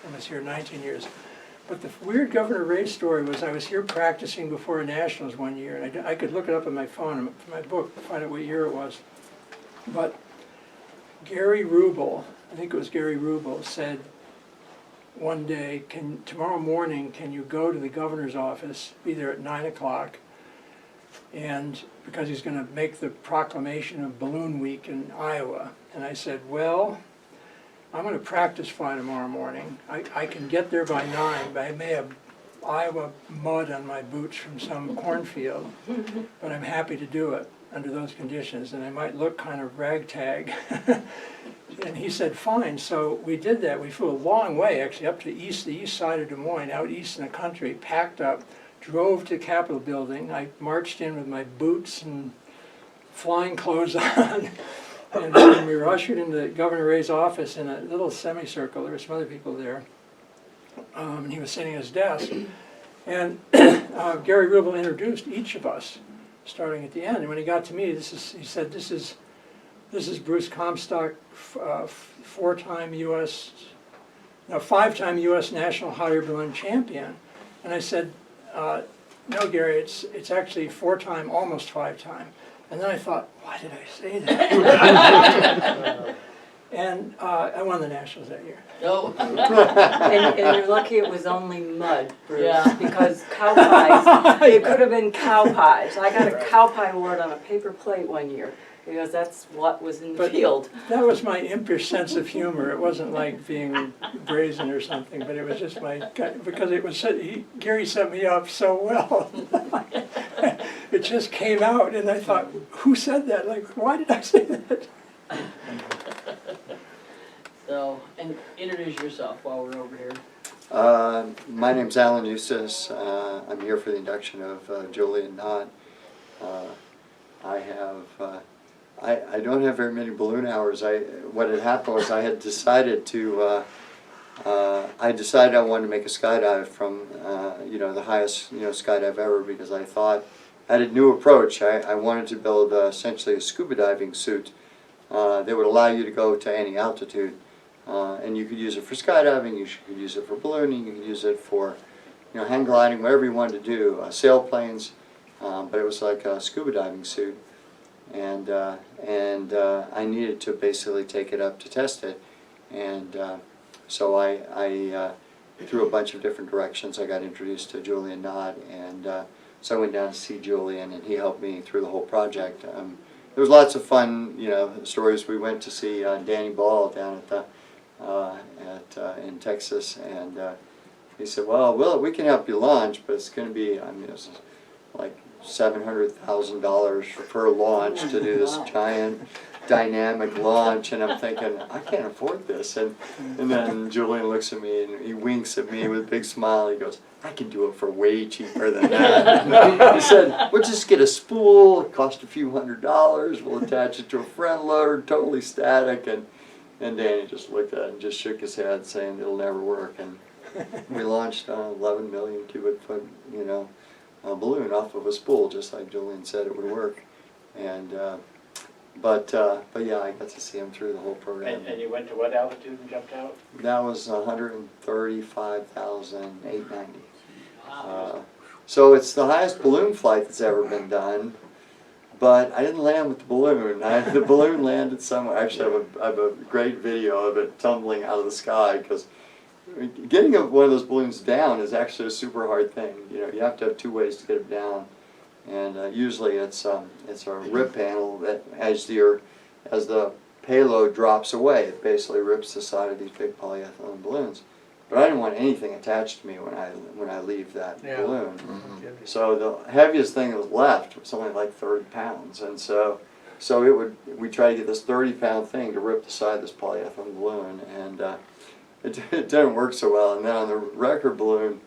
and was here 19 years. But the weird Governor Ray story was I was here practicing before a Nationals one year, and I could look it up on my phone, my book, to find out what year it was. But Gary Rubel, I think it was Gary Rubel, said one day, tomorrow morning, can you go to the governor's office, be there at 9 o'clock, and because he's gonna make the proclamation of Balloon Week in Iowa. And I said, well, I'm gonna practice fly tomorrow morning. I can get there by 9, but I may have Iowa mud on my boots from some cornfield, but I'm happy to do it under those conditions, and I might look kind of ragtag. And he said, fine, so we did that. We flew a long way, actually, up to the east side of Des Moines, out east in the country, packed up, drove to the Capitol building. I marched in with my boots and flying clothes on. And when we were ushered into Governor Ray's office in a little semicircle, there were some other people there, and he was sitting at his desk. And Gary Rubel introduced each of us, starting at the end. And when he got to me, he said, this is Bruce Comstock, 5-time U.S. National Hot Air Balloon Champion. And I said, no, Gary, it's actually 4-time, almost 5-time. And then I thought, why did I say that? And I won the Nationals that year. No. And you're lucky it was only mud, Bruce, Yeah. because cow pies, it could have been cow pies. I got a cow pie award on a paper plate one year, because that's what was in the But field. that was my impish sense of humor. It wasn't like being brazen or something, but it was just because it was, Gary set me up so well. It just came out, and I thought, who said that? Like, why did I say that? So, and introduce yourself while we're over here. My name's Alan Eustace. I'm here for the induction of Julian Knott. I don't have very many balloon hours. What had happened was I had decided to, I wanted to make a skydive from, the highest, skydive ever, because I thought I had a new approach. I wanted to build essentially a scuba diving suit that would allow you to go to any altitude. And you could use it for skydiving, you could use it for ballooning, you could use it for, you know, hang gliding, whatever you wanted to do, sailplanes, but it was like a scuba diving suit. And I needed to basically take it up to test it. And so I through a bunch of different directions, I got introduced to Julian Knott, and so I went down to see Julian, and he helped me through the whole project. There was lots of fun, you know, stories. We went to see Danny Ball down at the in Texas, and he said, well, we can help you launch, but it's going to be, I mean, it's like $700,000 per launch to do this giant dynamic launch, and I'm thinking, I can't afford this. And then Julian looks at me and he winks at me with a big smile. He goes, I can do it for way cheaper than that. He said, we'll just get a spool, it cost a few $100s, we'll attach it to a front loader, totally static. And Danny just looked at it and just shook his head saying it'll never work. And we launched an 11 million cubic foot, you know, balloon off of a spool, just like Julian said it would work. And but yeah, I got to see him through the whole program. And you went to what altitude and jumped out? That was 135,890. So it's the highest balloon flight that's ever been done. But I didn't land with the balloon. The balloon landed somewhere. Actually, I have a great video of it tumbling out of the sky, because getting one of those balloons down is actually a super hard thing. You know, you have to have two ways to get it down, and usually it's a rip panel that as the payload drops away, it basically rips the side of these big polyethylene balloons. But I didn't want anything attached to me when I leave that balloon. Mm-hmm. So the heaviest thing that was left was only like 30 pounds, and so we tried to get this 30-pound thing to rip the side of this polyethylene balloon, and it didn't work so well. And then on the record balloon,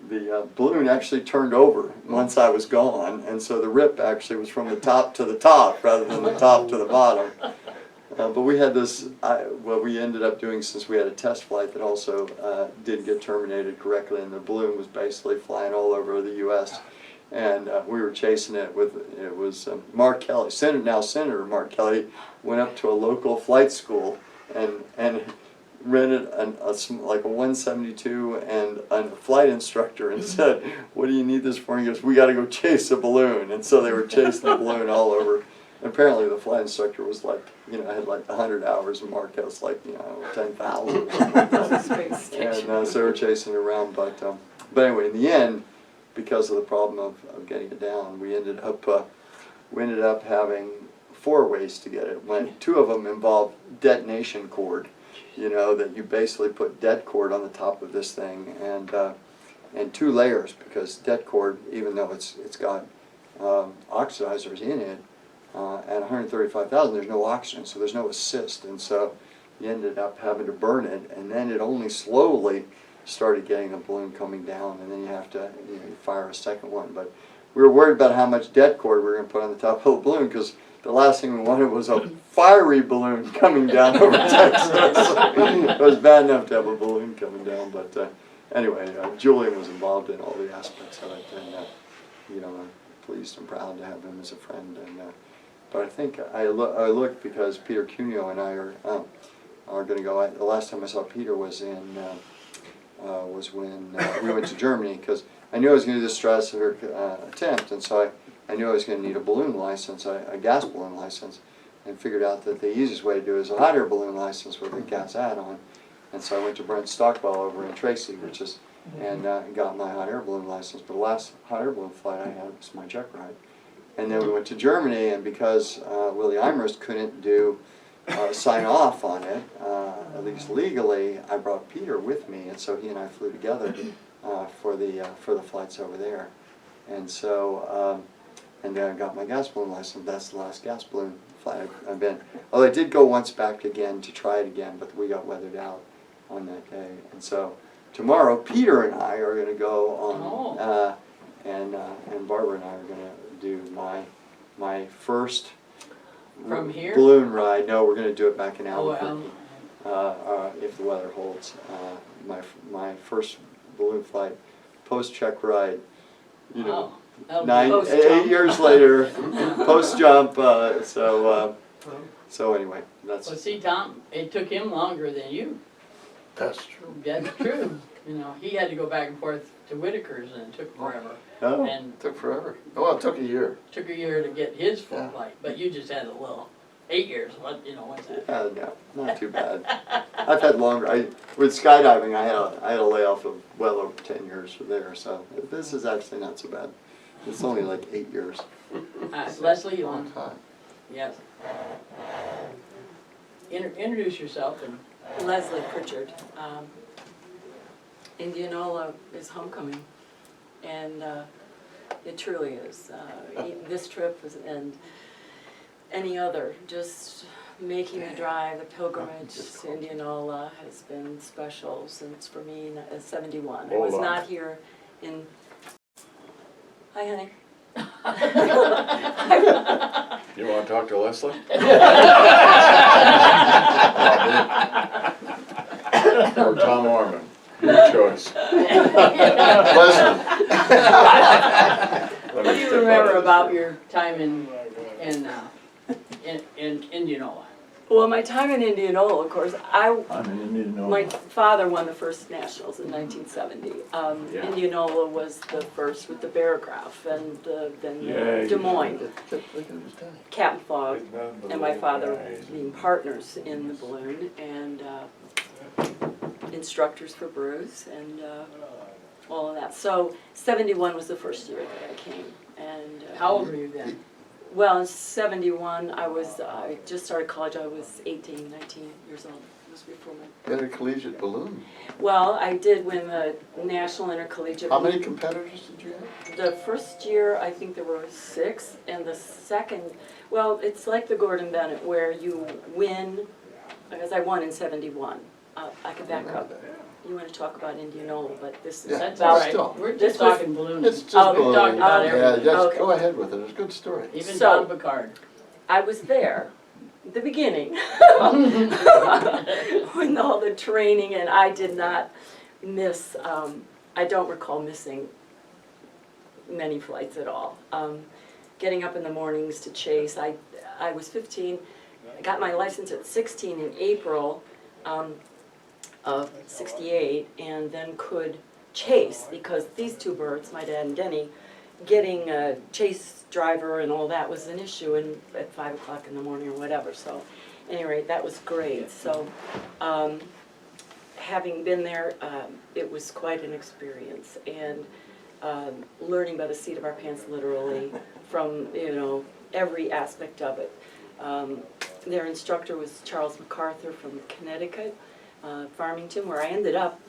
the balloon actually turned over once I was gone, and so the rip actually was from the top to the top rather than the top to the bottom. But we had this, what we ended up doing, since we had a test flight that also didn't get terminated correctly, and the balloon was basically flying all over the U.S., and we were chasing it with, it was Mark Kelly, now Senator Mark Kelly, went up to a local flight school and rented like a 172 and a flight instructor, and said, what do you need this for? And he goes, we got to go chase a balloon. And so they were chasing the balloon all over. Apparently the flight instructor was like, you know, had like 100 hours, and Mark was like, you know, 10,000. And so we were chasing it around, but anyway, in the end, because of the problem of getting it down, we ended up having 4 ways to get it. When 2 of them involved detonation cord, you know, that you basically put det cord on the top of this thing, and 2 layers, because det cord, even though it's got oxidizers in it, at 135,000 there's no oxygen, so there's no assist, and so you ended up having to burn it, and then it only slowly started getting the balloon coming down, and then you have to, you know, you fire a second one. But we were worried about how much det cord we were going to put on the top of the balloon, because the last thing we wanted was a fiery balloon coming down over Texas. It was bad enough to have a balloon coming down, but anyway, Julian was involved in all the aspects of it, and you know, I'm pleased and proud to have him as a friend. And but I think I looked because Peter Cuneo and I are going to go. The last time I saw Peter was when we went to Germany, because I knew I was going to do the stratospheric attempt, and so I knew I was going to need a balloon license, a gas balloon license, and figured out that the easiest way to do it is a hot air balloon license with a gas add-on. And so I went to Brent Stockwell over in Tracy, and got my hot air balloon license. But the last hot air balloon flight I had was my check ride. And then we went to Germany, and because Willie Imrist couldn't sign off on it, at least legally, I brought Peter with me, and so he and I flew together for the flights over there. And so, and then I got my gas balloon license. That's the last gas balloon flight I've been. Although I did go once back again to try it again, but we got weathered out on that day. And so tomorrow, Peter and I are going to go on, and Barbara and I are going to do my first From here? balloon ride. No, we're going to do it back in Albuquerque, if the weather holds. My first balloon flight, post-check ride, you know, 8 years later, post-jump. So So anyway, that's, Well, see, Tom, it took him longer than you. That's true. That's true. You know, he had to go back and forth to Whitaker's and it took forever. oh, And It took forever. Oh, it took a year. took a year to get his full Yeah. flight, but you just had a little, 8 years, what, you know, what's that? no, not too bad. I've had longer, with skydiving, I had a layoff of well over 10 years from there, so this is actually not so bad. It's only like 8 years. Leslie, you Long want, time. yes. Introduce yourself and, Leslie Pritchard. Indianola is homecoming, and it truly is. This trip and any other, just making the drive, the pilgrimage to Indianola has been special since, for me, 71. I was Hold on. not here in, hi honey. You wanna talk to Leslie? Or Tom Orman, your choice. Leslie. what do you remember about your time in Indianola? Well, my time in Indianola, of course, I'm in Indianola. my father won the first nationals in 1970. Yeah. Indianola was the first with the barograph, and then Yeah, Des Moines. Look at his daddy. Captain Fogg and my father being partners in the balloon, and instructors for Bruce, and all of that. So 71 was the first year that I came. And How old were you then? well, in 71, I just started college. I was 18, 19 years old. It was before my... Intercollegiate balloon. Well, I did win the National Intercollegiate. How many competitors did you have? The first year, I think there were 6, and the second, well, it's like the Gordon Bennett, where you win, because I won in 71. I could back up. You want to talk about Indianola, but this is Yeah, That's about all right. still. We're This just was- talking balloons. It's just Oh, we've balloon. talked about Yeah, everything. just Okay. go ahead with it. It's a good story. Even So- Don Picard. I was there, at the beginning, when all the training, and I did not miss, I don't recall missing many flights at all. Getting up in the mornings to chase, I was 15, I got my license at 16 in April of 68, and then could chase, because these two birds, my dad and Denny, getting a chase driver and all that was an issue at 5 o'clock in the morning or whatever. So, at any rate, that was great. So, having been there, it was quite an experience, and learning by the seat of our pants, literally, from every aspect of it. Their instructor was Charles MacArthur from Connecticut, Farmington, where I ended up,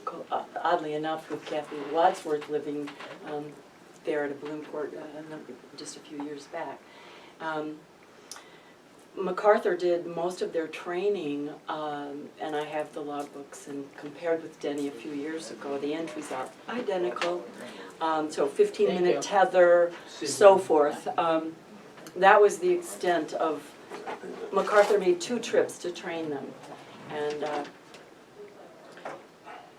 oddly enough, with Kathy Wadsworth living there at a Bloomport just a few years back. MacArthur did most of their training, and I have the logbooks, and compared with Denny a few years ago, the entries are identical. So 15-minute tether, so forth. That was the extent of, MacArthur made 2 trips to train them. And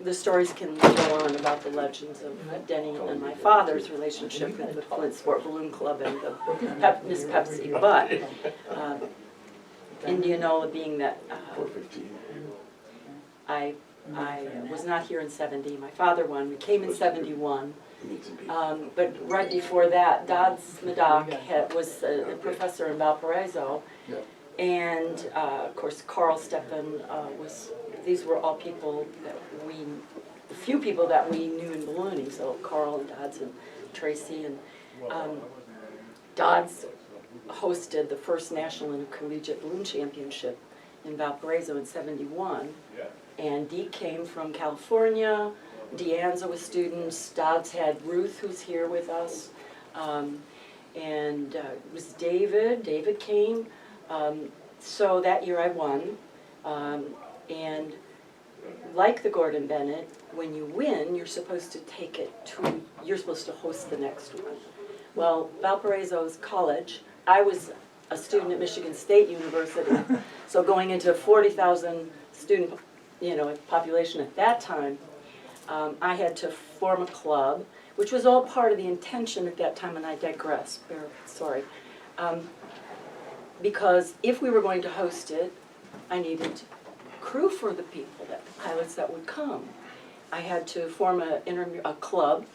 the stories can go on about the legends of Denny and my father's relationship with the Flint Sport Balloon Club and the Miss Pepsi. But Indianola being that I was not here in 70. My father won. We came in 71. But right before that, Dodds Madoc was a professor in Valparaiso. And of course, Carl Steppen these were all people that the few people that we knew in ballooning. So Carl and Dodds and Tracy, and Dodds hosted the first National Intercollegiate Balloon Championship in Valparaiso in 71. And Deke came from California. Deanza was students. Dodds had Ruth, who's here with us. And it was David. David came. So that year I won. And like the Gordon Bennett, when you win, you're supposed to take it you're supposed to host the next one. Well, Valparaiso's college, I was a student at Michigan State University, so going into a 40,000 student, population at that time, I had to form a club, which was all part of the intention at that time, and I digress, sorry. because if we were going to host it, I needed crew for the people, the pilots that would come. I had to form a club,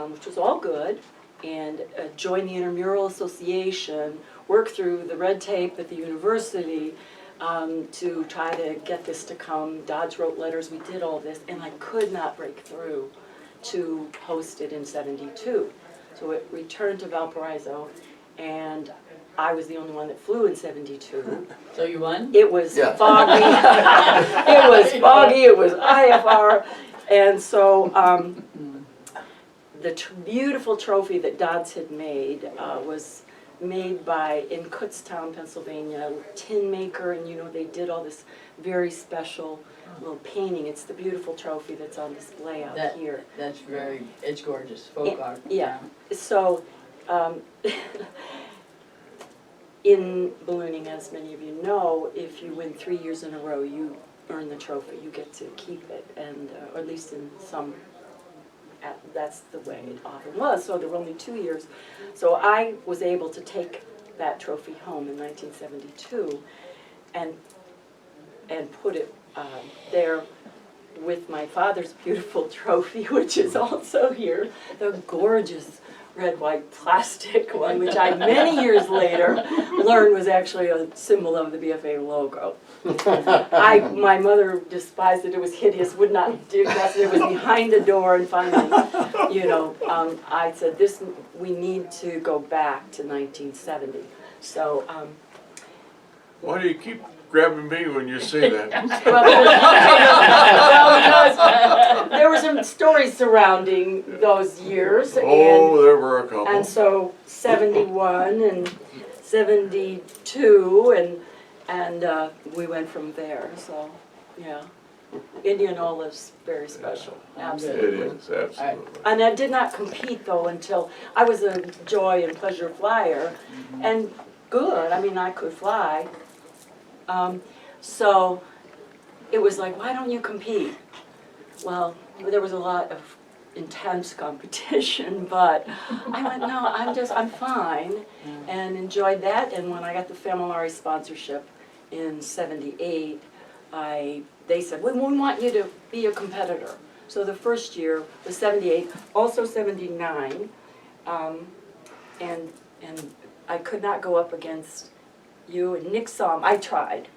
which was all good, and join the Intramural Association, work through the red tape at the university to try to get this to come. Dodge wrote letters, we did all this, and I could not break through to host it in '72. So it returned to Valparaiso, and I was the only one that flew in '72. So you won? It was Yeah. foggy. It was foggy, it was IFR. And so the beautiful trophy that Dodds had made was made by, in Kutztown, Pennsylvania, a tin maker, and you know, they did all this very special little painting. It's the beautiful trophy that's on display out here. That's very, it's gorgeous, folk art. Yeah, so in ballooning, as many of you know, if you win 3 years in a row, you earn the trophy. You get to keep it, and or at least in some, that's the way it often was. So there were only 2 years. So I was able to take that trophy home in 1972 and put it there with my father's beautiful trophy, which is also here, the gorgeous red, white plastic one, which I many years later learned was actually a symbol of the BFA logo. My mother despised it, it was hideous, would not do that, it was behind a door, and finally, you know, I said, we need to go back to 1970. So, Why do you keep grabbing me when you say that? well, because there were some stories surrounding those years. Oh, there were a couple. And so 71 and 72 and we went from there, so, yeah. Indianola's very special, absolutely. It is, absolutely. And I did not compete though until I was a joy and pleasure flyer, and good, I mean, I could fly. So it was like, why don't you compete? Well, there was a lot of intense competition, but I went, no, I'm fine, and enjoyed that. And when I got the Familari sponsorship in '78, they said, we want you to be a competitor. So the first year was '78, also '79, and I could not go up against you, and Nick saw him. I tried.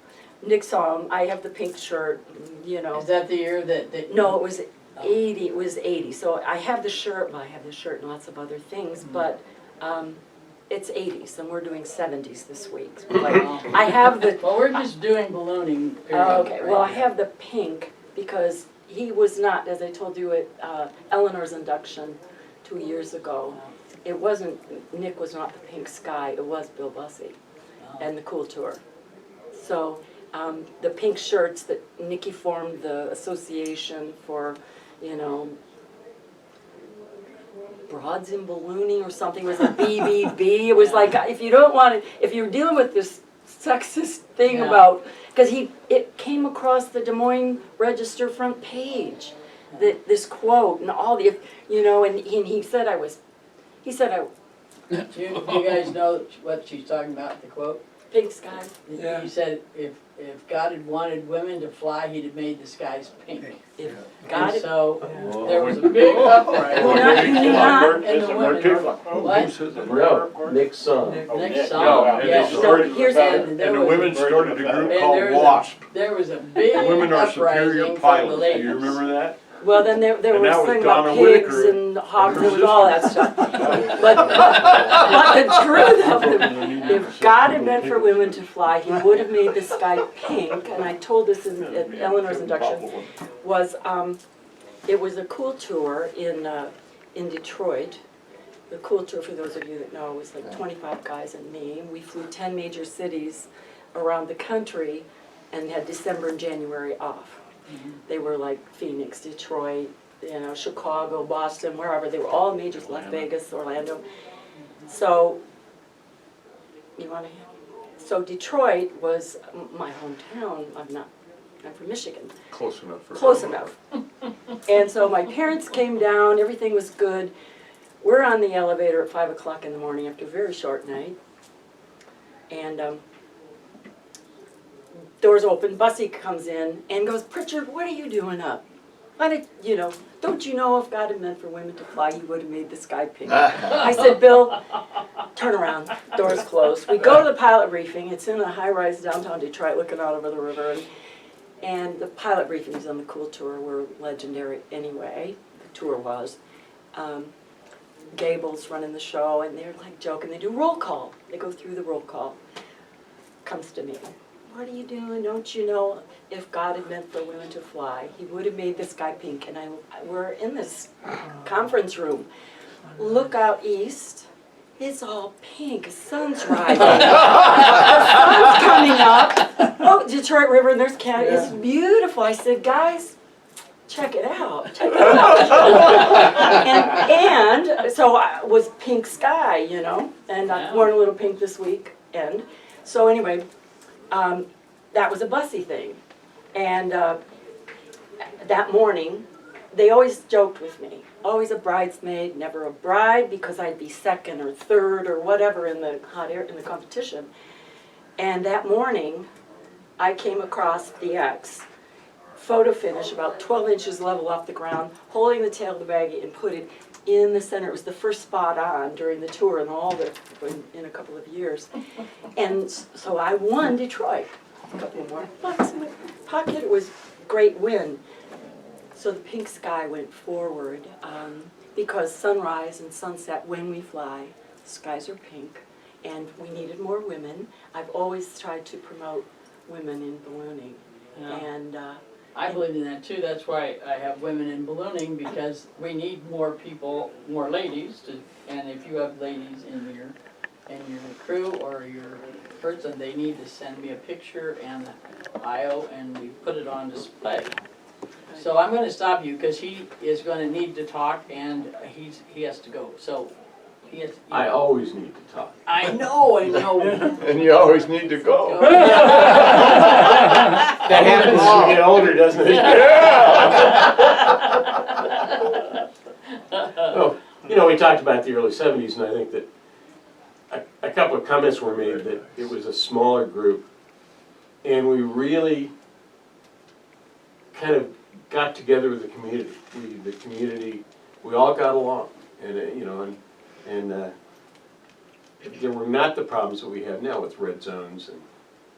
Nick saw him. I have the pink shirt, you know. Is that the year that No, it was 80. It was 80. So I have the shirt. Well, I have the shirt and lots of other things, but it's 80s, and we're doing 70s this week. Like, I have the. Well, we're just doing ballooning. Period, Okay. Well, I have the pink because he was not, as I told you at Eleanor's induction 2 years ago. It wasn't. Nick was not the Pink Sky. It was Bill Bussey and the Cool Tour. So the pink shirts that Nikki formed the association for, you know, Broads in Ballooning or something, it was a BBB. It was like, if you don't want it, if you're dealing with this sexist thing about, because it came across the Des Moines Register front page, that this quote and all the, you know, and he said I was, do you guys know what she's talking about, the quote? Pink Sky. Yeah. He said if God had wanted women to fly, he'd have made the skies pink. If God had, so there was a big uprising. And the women. What? No, Nick's son. Next song. And the women started a group called WASP. There was a big Women are superior uprising from the pilots. Do ladies. you remember that? well, then there And was that was something about Donna pigs Whitaker and hogs, and there her was all that stuff. But the truth of it, if God had meant for women to fly, he would have made the sky pink. And I told this at Eleanor's induction, was it was a Cool Tour in Detroit. The Cool Tour, for those of you that know, was like 25 guys and me. And we flew 10 major cities around the country and had December and January off. They were like Phoenix, Detroit, you know, Chicago, Boston, wherever. They were all majors, Las Vegas, Orlando. So, so Detroit was my hometown. I'm from Michigan. Close enough for Close enough. And so my parents came down, everything was good. We're on the elevator at 5 o'clock in the morning after a very short night. And doors open, Bussy comes in and goes, Pritchard, what are you doing up? Why did, don't you know if God had meant for women to fly, he would have made the sky pink. I said, Bill, turn around, doors closed. We go to the pilot briefing, it's in a high-rise downtown Detroit looking out over the river, and the pilot briefings on the Cool Tour were legendary anyway, the tour was. Gable's running the show, and they're like joking, they do roll call. They go through the roll call. Comes to me, what are you doing? Don't you know if God had meant for women to fly, he would have made the sky pink. And we're in this conference room. Look out east, it's all pink, sun's rising. The sun's coming up. Oh, Detroit River, and there's Canada, it's beautiful. I said, guys, check it out. and so I was pink sky, and I've worn a little pink this weekend. So anyway, that was a Bussy thing. And that morning, they always joked with me, always a bridesmaid, never a bride, because I'd be second or third or whatever in the hot air in the competition. And that morning, I came across the X, photo finish, about 12 inches level off the ground, holding the tail of the baggie and put it in the center. It was the first spot on during the tour and all in a couple of years. And so I won Detroit. A couple more bucks in my pocket. It was a great win. So the pink sky went forward because sunrise and sunset, when we fly, skies are pink, and we needed more women. I've always tried to promote women in ballooning. Yeah. And I believe in that too. That's why I have women in ballooning, because we need more people, more ladies and if you have ladies in your crew or your person, they need to send me a picture and the bio, and we put it on display. So I'm going to stop you because he is going to need to talk, and he has to go. So he has. I always need to talk. I know. And you always need to go. That happens as we get older, doesn't it? Oh, we talked about the early 70s, and I think that a couple of comments were made that it was a smaller group, and we really kind of got together with the community. We all got along, and there were not the problems that we have now with red zones and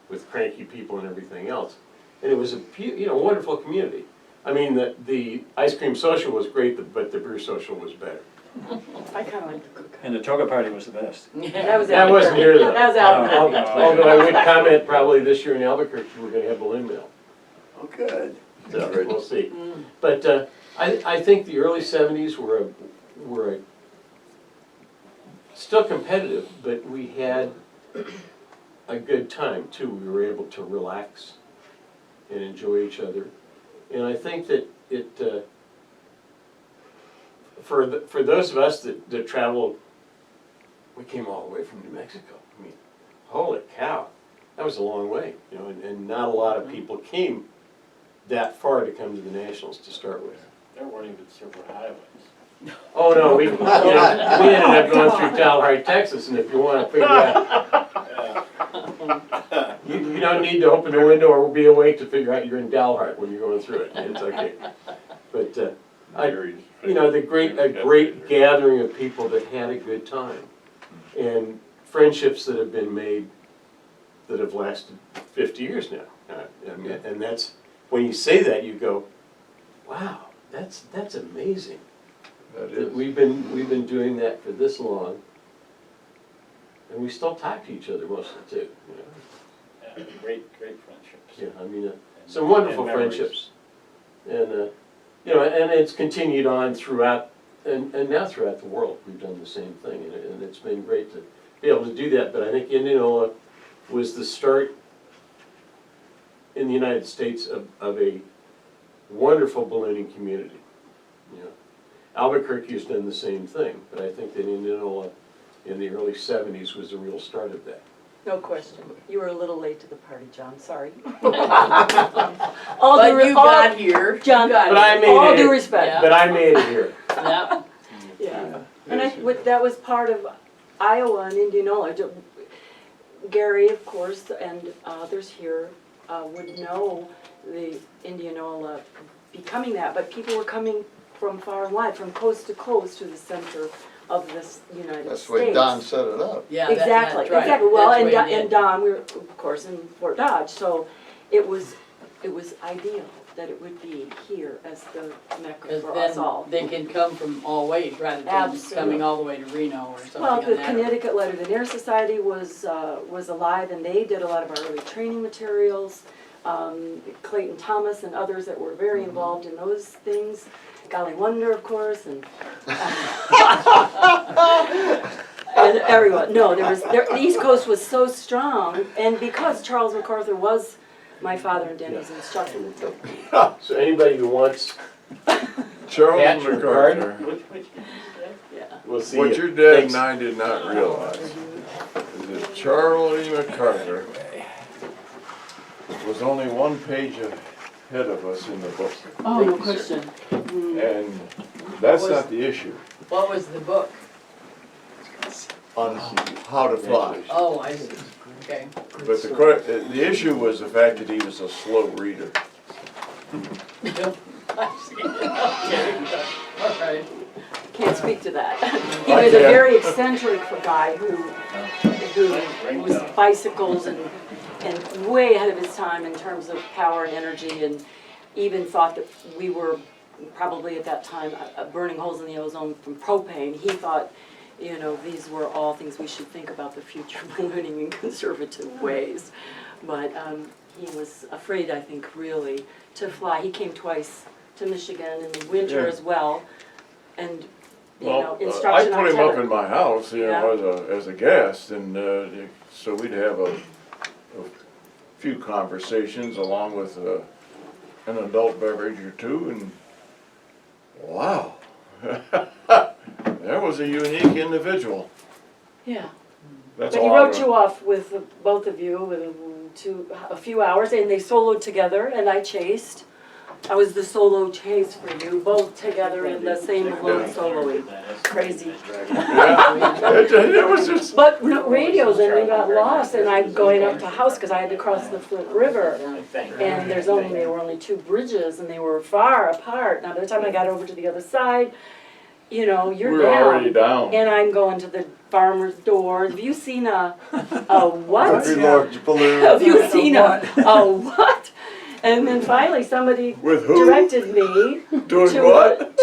with cranky people and everything else. And it was a wonderful community. I mean, the ice cream social was great, but the beer social was better. I kind of like the cookout. And the toga party was the best. That wasn't here though. That was Albuquerque. Although I would comment probably this year in Albuquerque we're going to have balloon mail. Oh, good. So we'll see. But I think the early 70s were still competitive, but we had a good time too. We were able to relax and enjoy each other. And I think that it, for those of us that traveled, we came all the way from New Mexico. I mean, holy cow, that was a long way, and not a lot of people came that far to come to the Nationals to start with. There weren't even separate highways. Oh no, we ended up going through Dalhart, Texas, and if you want to figure out, you don't need to open the window or be awake to figure out you're in Dalhart when you're going through it. It's okay. But a great gathering of people that had a good time, and friendships that have been made that have lasted 50 years now. And that's, when you say that, you go, wow, that's amazing. That is. We've been doing that for this long, and we still talk to each other mostly too. Yeah, great friendships. Yeah, I mean, some wonderful friendships, and and it's continued on throughout, and now throughout the world. We've done the same thing, and it's been great to be able to do that. But I think Indianola was the start in the United States of a wonderful ballooning community. Albuquerque has done the same thing, but I think that Indianola in the early 70s was the real start of that. No question. You were a little late to the party, John. Sorry. Got here. John, But I made all it. due respect. Yeah. But I made it here. Yeah. Yeah. And that was part of Iowa and Indianola. Gary, of course, and others here would know the Indianola becoming that, but people were coming from far and wide, from coast to coast to the center of this United States. That's the way Don set it up. Yeah, Exactly, that's right. exactly. Well, That's and the way it and did. Don, we were of course in Fort Dodge, so it was ideal that it would be here as the mecca Because for us then all. they can come from all ways rather than Absolutely. coming all the way to Reno or something Well, like the that. Connecticut Letter to Air Society was alive, and they did a lot of our early training materials. Clayton Thomas and others that were very involved in those things. Golly Wonder, of course, and and everyone. No, the East Coast was so strong, and because Charles MacArthur was my father and Denny's instructor. So anybody who wants Charles Patch or MacArthur, Yeah. We'll see what you. your dad Thanks. and I did not realize is that Charlie MacArthur was only one page ahead of us in the book. Oh, no question. And that's not the issue What was the book? on how to fly. Oh, I see. Okay. But the issue was the fact that he was a slow reader. I see. Okay. All right. Can't speak to that. He was a very eccentric guy who was bicycles and way ahead of his time in terms of power and energy, and even thought that we were probably at that time burning holes in the ozone from propane. He thought, you know, these were all things we should think about the future ballooning in conservative ways. But he was afraid, I think, really, to fly. He came twice to Michigan in the winter Yeah. as well, and you know, Well, I instruction put him up in itinerary. my house, you know, as a guest, and so we'd have a few conversations along with an adult beverage or two, and wow, that was a unique individual. Yeah. That's But he all I wrote you off with both of you within a few hours, and they soloed together, and I chased. I was the solo chase for you, both together in the same balloon soloing. Crazy. Yeah, it was just. But no, radios, and we got lost, and I'm going up to house because I had to cross the Flint River, and there were only 2 bridges, and they were far apart. Now, by the time I got over to the other side, you know, you're We were already down. and I'm going to the farmer's doors. Have you seen a what? Very large balloon. Have you seen a what? And then finally somebody With who? directed me Doing to what?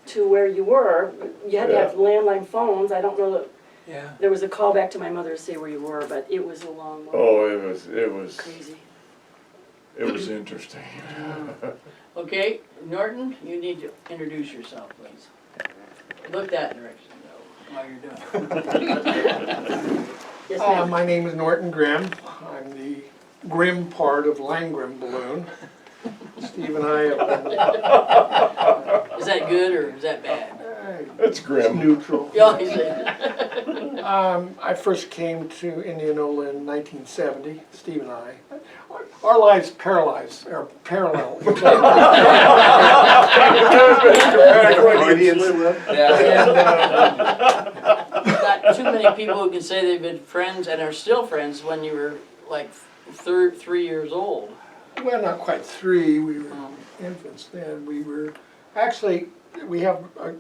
to where you were. You had to have landline phones. I don't know that Yeah. there was a call back to my mother to say where you were, but it was a long way. Oh, it was Crazy. interesting. Okay, Norton, you need to introduce yourself, please. Look that direction, though, while you're doing it. Yes, ma'am. My name is Norton Grimm. I'm the Grimm part of Langgrim Balloon. Steve and I have been Is that good or is that bad? It's grim. neutral. You always say that. I first came to Indianola in 1970, Steve and I. Our lives parallel. Not too many people who can say they've been friends and are still friends when you were like 3 years old. Well, not quite 3, we were infants then. We have a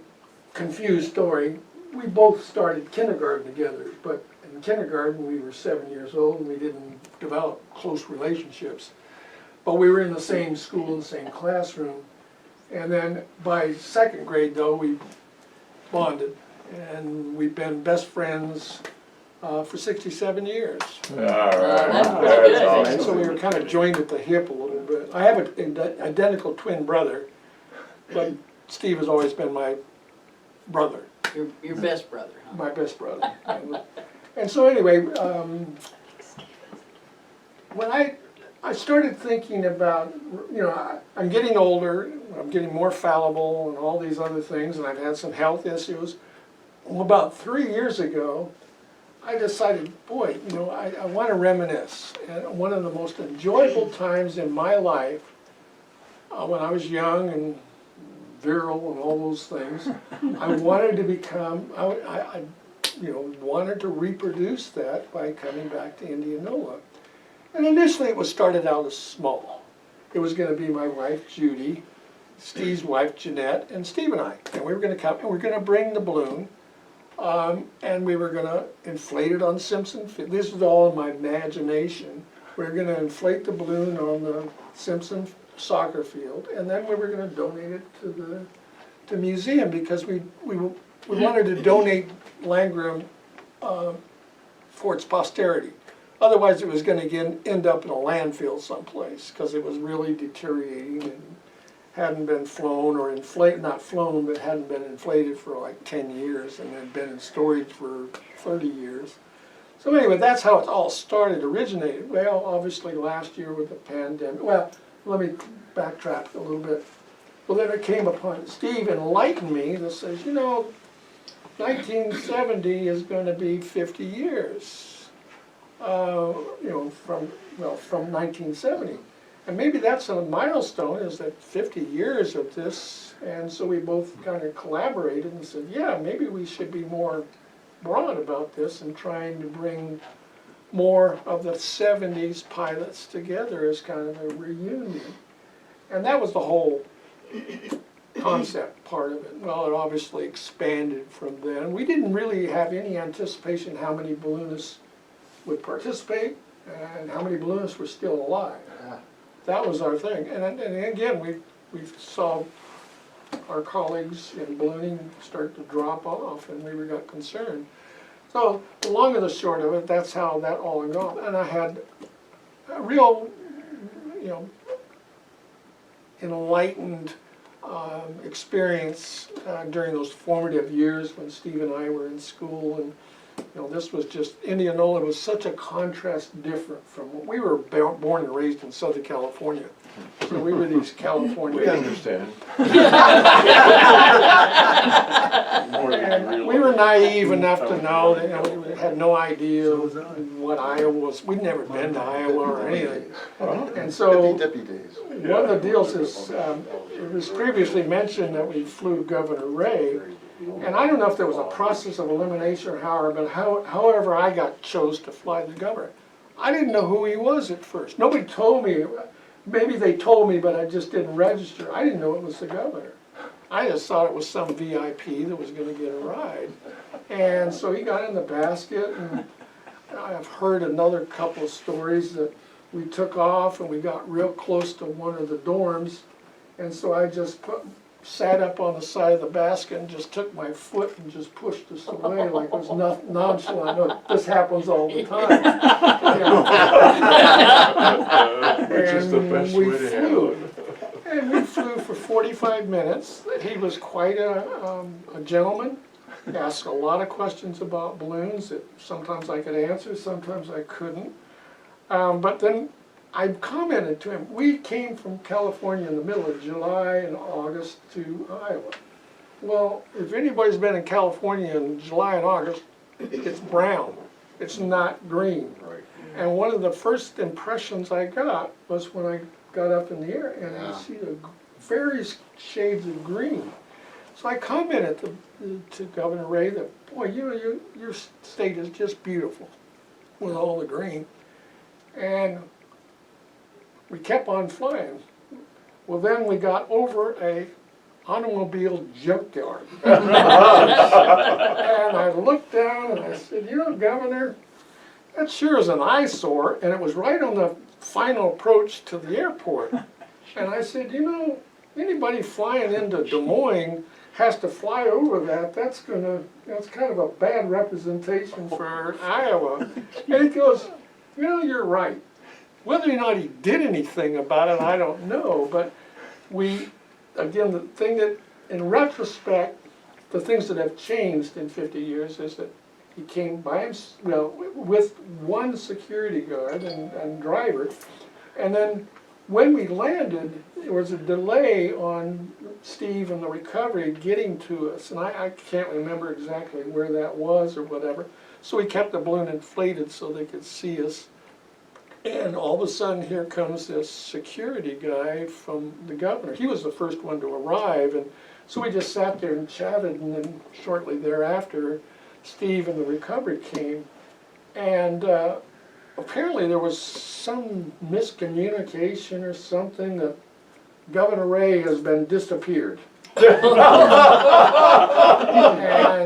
confused story. We both started kindergarten together, but in kindergarten we were 7 years old and we didn't develop close relationships. But we were in the same school, in the same classroom. And then by 2nd grade though, we bonded. And we've been best friends for 67 years. All right. That's pretty That's good. awesome. So we were kind of joined at the hip a little bit. I have an identical twin brother, but Steve has always been my brother, Your best brother, huh? my best brother. And so anyway, when I started thinking about, you know, I'm getting older, I'm getting more fallible and all these other things, and I've had some health issues. Well, about 3 years ago, I decided, boy, you know, I want to reminisce. And one of the most enjoyable times in my life, when I was young and virile and all those things, I wanted to become, I wanted to reproduce that by coming back to Indianola. And initially it was started out as small. It was gonna be my wife Judy, Steve's wife Jeanette, and Steve and I. And we were gonna come, and we were gonna bring the balloon, and we were gonna inflate it on Simpson. This is all in my imagination. We were gonna inflate the balloon on the Simpson soccer field, and then we were gonna donate it to the museum, because we wanted to donate Langram for its posterity. Otherwise, it was gonna end up in a landfill someplace, because it was really deteriorating and hadn't been flown or inflated, not flown, but hadn't been inflated for like 10 years and had been in storage for 30 years. So anyway, that's how it all started, originated. Well, obviously last year with the pandemic, well, let me backtrack a little bit. Well, then it came upon, Steve enlightened me that says, you know, 1970 is going to be 50 years, you know, from 1970. And maybe that's a milestone, is that 50 years of this, and so we both kind of collaborated and said, yeah, maybe we should be more broad about this and trying to bring more of the 70s pilots together as kind of a reunion. And that was the whole concept part of it. Well, it obviously expanded from then. We didn't really have any anticipation how many balloonists would participate and how many balloonists were still alive. That was our thing. And again, we saw our colleagues in ballooning start to drop off, and we got concerned. So the long and the short of it, that's how that all went on. And I had a real, you know, enlightened experience during those formative years when Steve and I were in school. And you know, this was just, Indianola was such a contrast different from what we were born and raised in Southern California. So we were these California. We understand. And we were naive enough to know that, you know, we had no idea what Iowa was. We'd never been to Iowa or anything. And so Dippy days. one of the deals is, it was previously mentioned that we flew Governor Ray. And I don't know if there was a process of elimination or however, but however I chose to fly the governor. I didn't know who he was at first. Nobody told me. Maybe they told me, but I just didn't register. I didn't know it was the governor. I just thought it was some VIP that was going to get a ride. And so he got in the basket, and I've heard another couple of stories that we took off and we got real close to one of the dorms. And so I just sat up on the side of the basket and just took my foot and just pushed us away like it was nonchalant. No, this happens all the time. Which is the best way to handle it. And we flew for 45 minutes. He was quite a gentleman. He asked a lot of questions about balloons that sometimes I could answer, sometimes I couldn't. But then I commented to him, we came from California in the middle of July and August to Iowa. Well, if anybody's been in California in July and August, it's brown. It's not green. Right. And one of the first impressions I got was when I got up in the air and I see the various shades of green. So I commented to Governor Ray that, boy, you know, your state is just beautiful with all the green. And we kept on flying. Well, then we got over a automobile junkyard. And I looked down and I said, you know, Governor, that sure is an eyesore. And it was right on the final approach to the airport. And I said, you know, anybody flying into Des Moines has to fly over that. That's kind of a bad representation for Iowa. And he goes, you know, you're right. Whether or not he did anything about it, I don't know. But again, the thing that, in retrospect, the things that have changed in 50 years is that he came by himself, well, with one security guard and driver. And then when we landed, there was a delay on Steve and the recovery getting to us. And I can't remember exactly where that was or whatever. So we kept the balloon inflated so they could see us. And all of a sudden, here comes this security guy from the governor. He was the first one to arrive, and so we just sat there and chatted, and then shortly thereafter, Steve and the recovery came. And apparently there was some miscommunication or something that Governor Ray has been disappeared. And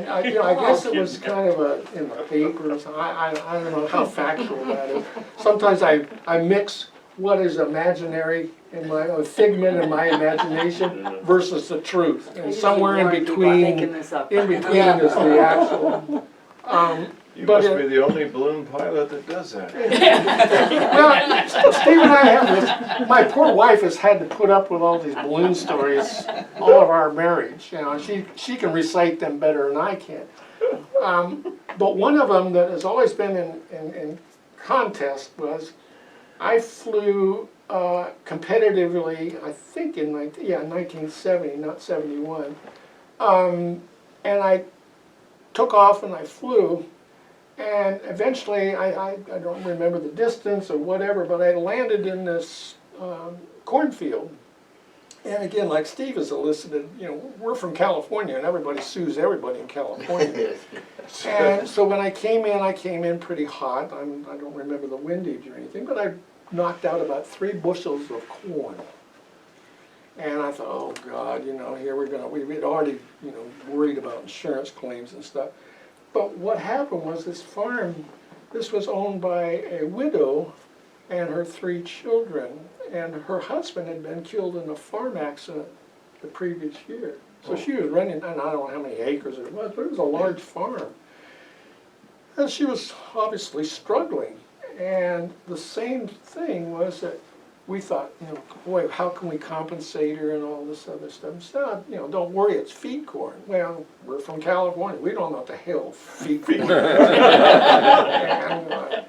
I guess it was kind of in the papers. I don't know how factual that is. Sometimes I mix what is imaginary in my a figment in my imagination versus the truth, and somewhere in between is the actual. You But must be the only balloon pilot that does that. Well, Steve and I have this, my poor wife has had to put up with all these balloon stories all of our marriage. You know, she can recite them better than I can. But one of them that has always been in contest was I flew competitively, I think in 1970, not 71. And I took off and I flew. And eventually, I don't remember the distance or whatever, but I landed in this cornfield. And again, like Steve has elicited, you know, we're from California and everybody sues everybody in California. And so when I came in pretty hot. I don't remember the windage or anything, but I knocked out about 3 bushels of corn. And I thought, oh God, you know, here we'd already, you know, worried about insurance claims and stuff. But what happened was this farm, this was owned by a widow and her 3 children, and her husband had been killed in a farm accident the previous year. So she was running, and I don't know how many acres it was, but it was a large farm. And she was obviously struggling. And the same thing was that we thought, you know, boy, how can we compensate her and all this other stuff. So, you know, don't worry, it's feed corn. Well, we're from California. We don't know what the hell feed corn is. And,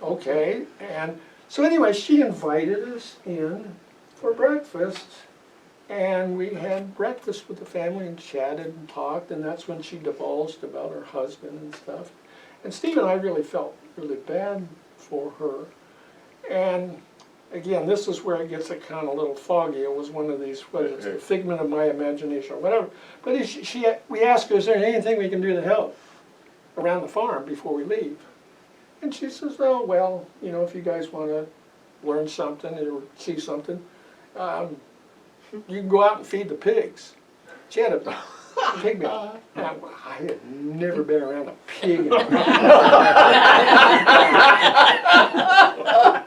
okay. And so anyway, she invited us in for breakfast. And we had breakfast with the family and chatted and talked. And that's when she divulged about her husband and stuff. And Steve and I really felt really bad for her. And again, this is where it gets a kind of a little foggy. It was one of these, what is it, a figment of my imagination or whatever. But we asked her, is there anything we can do to help around the farm before we leave? And she says, oh, well, you know, if you guys want to learn something or see something, you can go out and feed the pigs. She had a pig meal. I had never been around a pig in my life.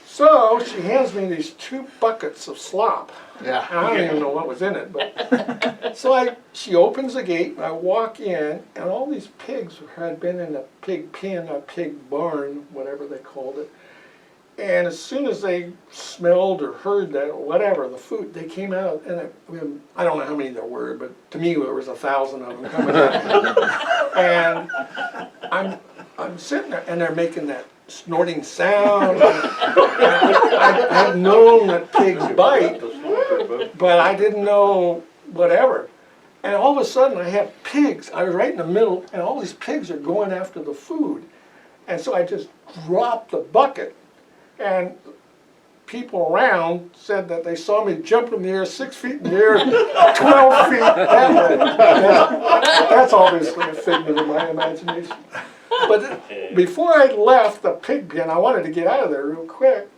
So she hands me these 2 buckets of slop. Yeah. And I don't even know what was in it, but so she opens the gate and I walk in, and all these pigs had been in a pig pen, a pig barn, whatever they called it. And as soon as they smelled or heard that or whatever, the food, they came out, and I don't know how many there were, but to me there was 1,000 of them coming out. And I'm sitting there, and they're making that snorting sound. I had known that pigs bite, but I didn't know whatever. And all of a sudden I had pigs. I was right in the middle, and all these pigs are going after the food. And so I just dropped the bucket. And people around said that they saw me jump in the air 6 feet in the air, 12 feet that way. That's obviously a figment of my imagination. But before I left the pig pen, I wanted to get out of there real quick.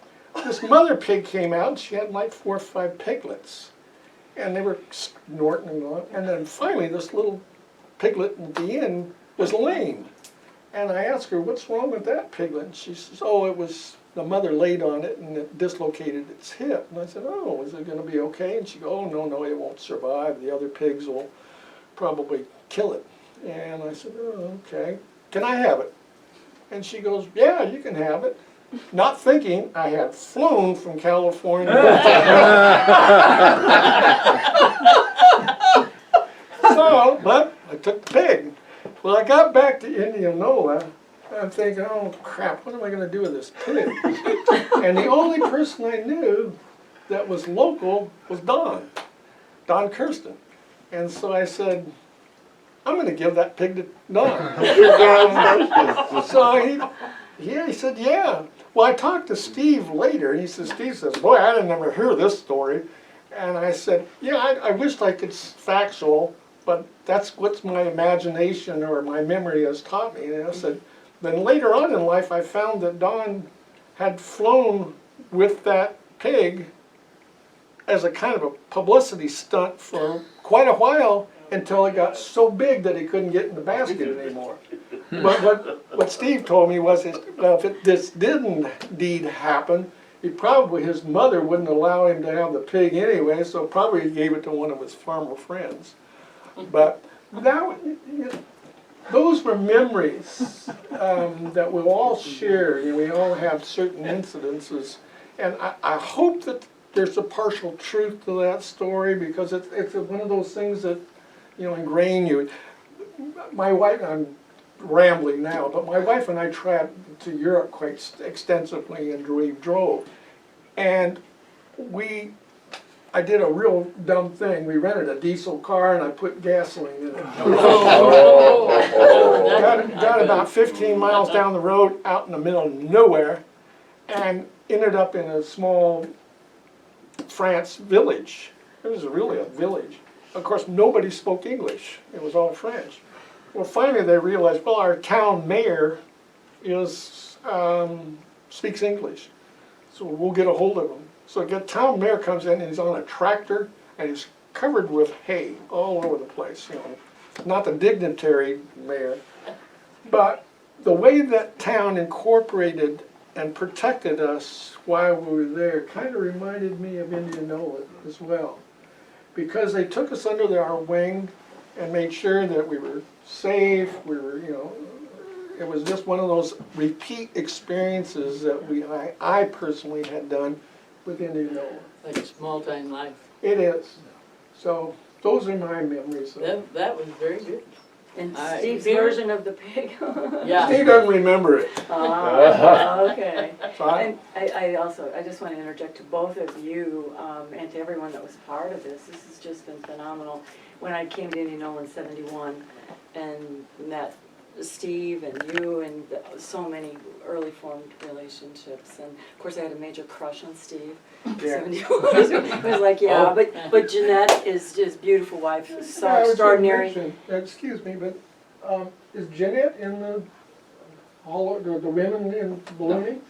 This mother pig came out, and she had like 4 or 5 piglets. And they were snorting and going. And then finally, this little piglet at the end was lame. And I asked her, what's wrong with that piglet? And she says, oh, it was, the mother laid on it and it dislocated its hip. And I said, oh, is it going to be okay? And she goes, oh, no, it won't survive. The other pigs will probably kill it. And I said, oh, okay. Can I have it? And she goes, yeah, you can have it. Not thinking I had flown from California. So, but I took the pig. Well, I got back to Indianola, and I'm thinking, oh crap, what am I going to do with this pig? And the only person I knew that was local was Don Kirsten. And so I said, I'm going to give that pig to Don. So he said, yeah. Well, I talked to Steve later, and Steve says, boy, I didn't ever hear this story. And I said, yeah, I wished I could factual, but that's what my imagination or my memory has taught me. And I said, then later on in life, I found that Don had flown with that pig as a kind of a publicity stunt for quite a while until it got so big that he couldn't get in the basket anymore. But what Steve told me was, well, if this didn't indeed happen, his mother wouldn't allow him to have the pig anyway, so probably he gave it to one of his farmer friends. But those were memories that we'll all share. We all have certain incidences, and I hope that there's a partial truth to that story, because it's one of those things that ingrain you. My wife, I'm rambling now, but my wife and I traveled to Europe quite extensively, and we drove, and I did a real dumb thing. We rented a diesel car and I put gasoline in it. Got about 15 miles down the road, out in the middle of nowhere, and ended up in a small France village. It was really a village. Of course, nobody spoke English. It was all French. Well, finally they realized, well, our town mayor speaks English, so we'll get a hold of him. So the town mayor comes in and he's on a tractor and he's covered with hay all over the place. Not the dignitary mayor, but the way that town incorporated and protected us while we were there kind of reminded me of Indianola as well, because they took us under their wing and made sure that we were safe. We were, it was just one of those repeat experiences that I personally had done with Indianola. Like a small time life. It is. So those are my memories. That was very good. And Steve's version of the pig. Yeah. Steve doesn't remember it. Okay. So And I just want to interject to both of you and to everyone that was part of this. This has just been phenomenal. When I came to Indianola in '71 and met Steve and you and so many early formed relationships, and of course I had a major crush on Steve. Yeah. 71. It was like, yeah, but Jeanette is just beautiful wife, so extraordinary. Excuse me, but is Jeanette in the hall, the women in ballooning?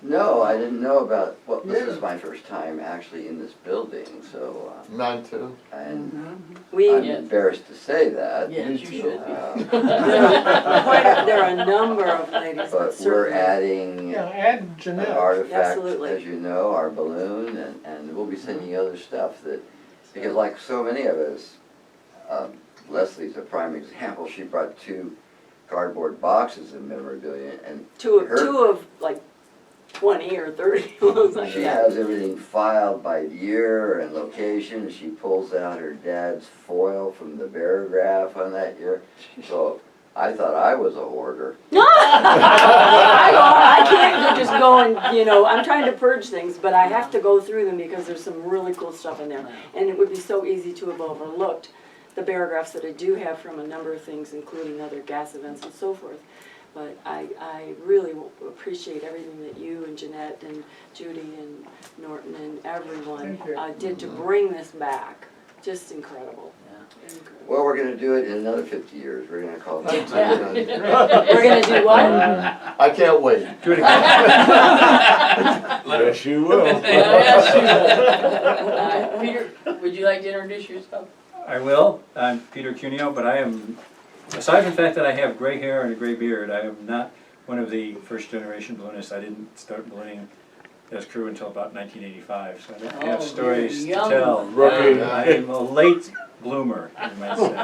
No, I didn't know about, well, this Yeah. is my first time actually in this building, so, Mine too. and We, I'm embarrassed to say that. Yes, you should be. there are a number of ladies, But we're certainly. adding Yeah, add an Jeanette. artifact, Absolutely. as you know, our balloon, and we'll be sending you other stuff that, because like so many of us, Leslie's a prime example. She brought 2 cardboard boxes of memorabilia, and Two of like 20 or 30. Like she that. has everything filed by year and location. She pulls out her dad's foil from the barograph on that year. So I thought I was a hoarder. I can't just go and, I'm trying to purge things, but I have to go through them because there's some really cool stuff in there. And it would be so easy to have overlooked the barographs that I do have from a number of things, including other gas events and so forth. But I really appreciate everything that you and Jeanette and Judy and Norton and everyone did to bring this back. Just incredible. Incredible. Well, we're going to do it in another 50 years. We're going to call it. We're going to do what? I can't wait. Do it again. Yes, you will. Yes, you will. Peter, would you like to introduce yourself? I will. I'm Peter Cuneo, but I am, aside from the fact that I have gray hair and a gray beard, I am not one of the first generation balloonists. I didn't start ballooning as crew until about 1985, so I don't have stories to tell. Rookie. I am a late bloomer, you might say.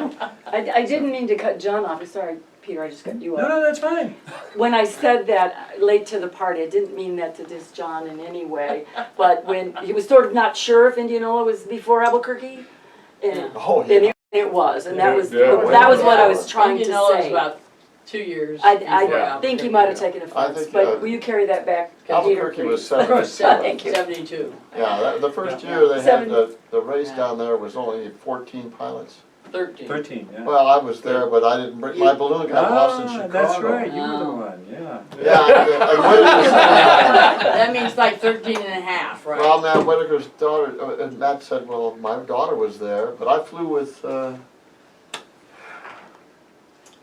I didn't mean to cut John off. Sorry, Peter, I just cut you off. No, that's fine. When I said that late to the party, I didn't mean that to diss John in any way. But when he was sort of not sure if Indianola was before Albuquerque, and Oh, yeah. it was, and that was Yeah. what I was trying to Indianola is say. about 2 years. I before think he might have taken offense, think, but will you carry that back, Peter, Albuquerque was please? 77. Thank you. 72. Yeah, the first year they had Seven- the race down there was only 14 pilots. 13. 13, yeah. Well, I was there, but I didn't bring, my balloon got lost in Chicago. That's right, you were the one, yeah. Yeah, and Whitaker's, That means like 13 and a half, right? well, Matt Whitaker's daughter, and Matt said, well, my daughter was there, but I flew with,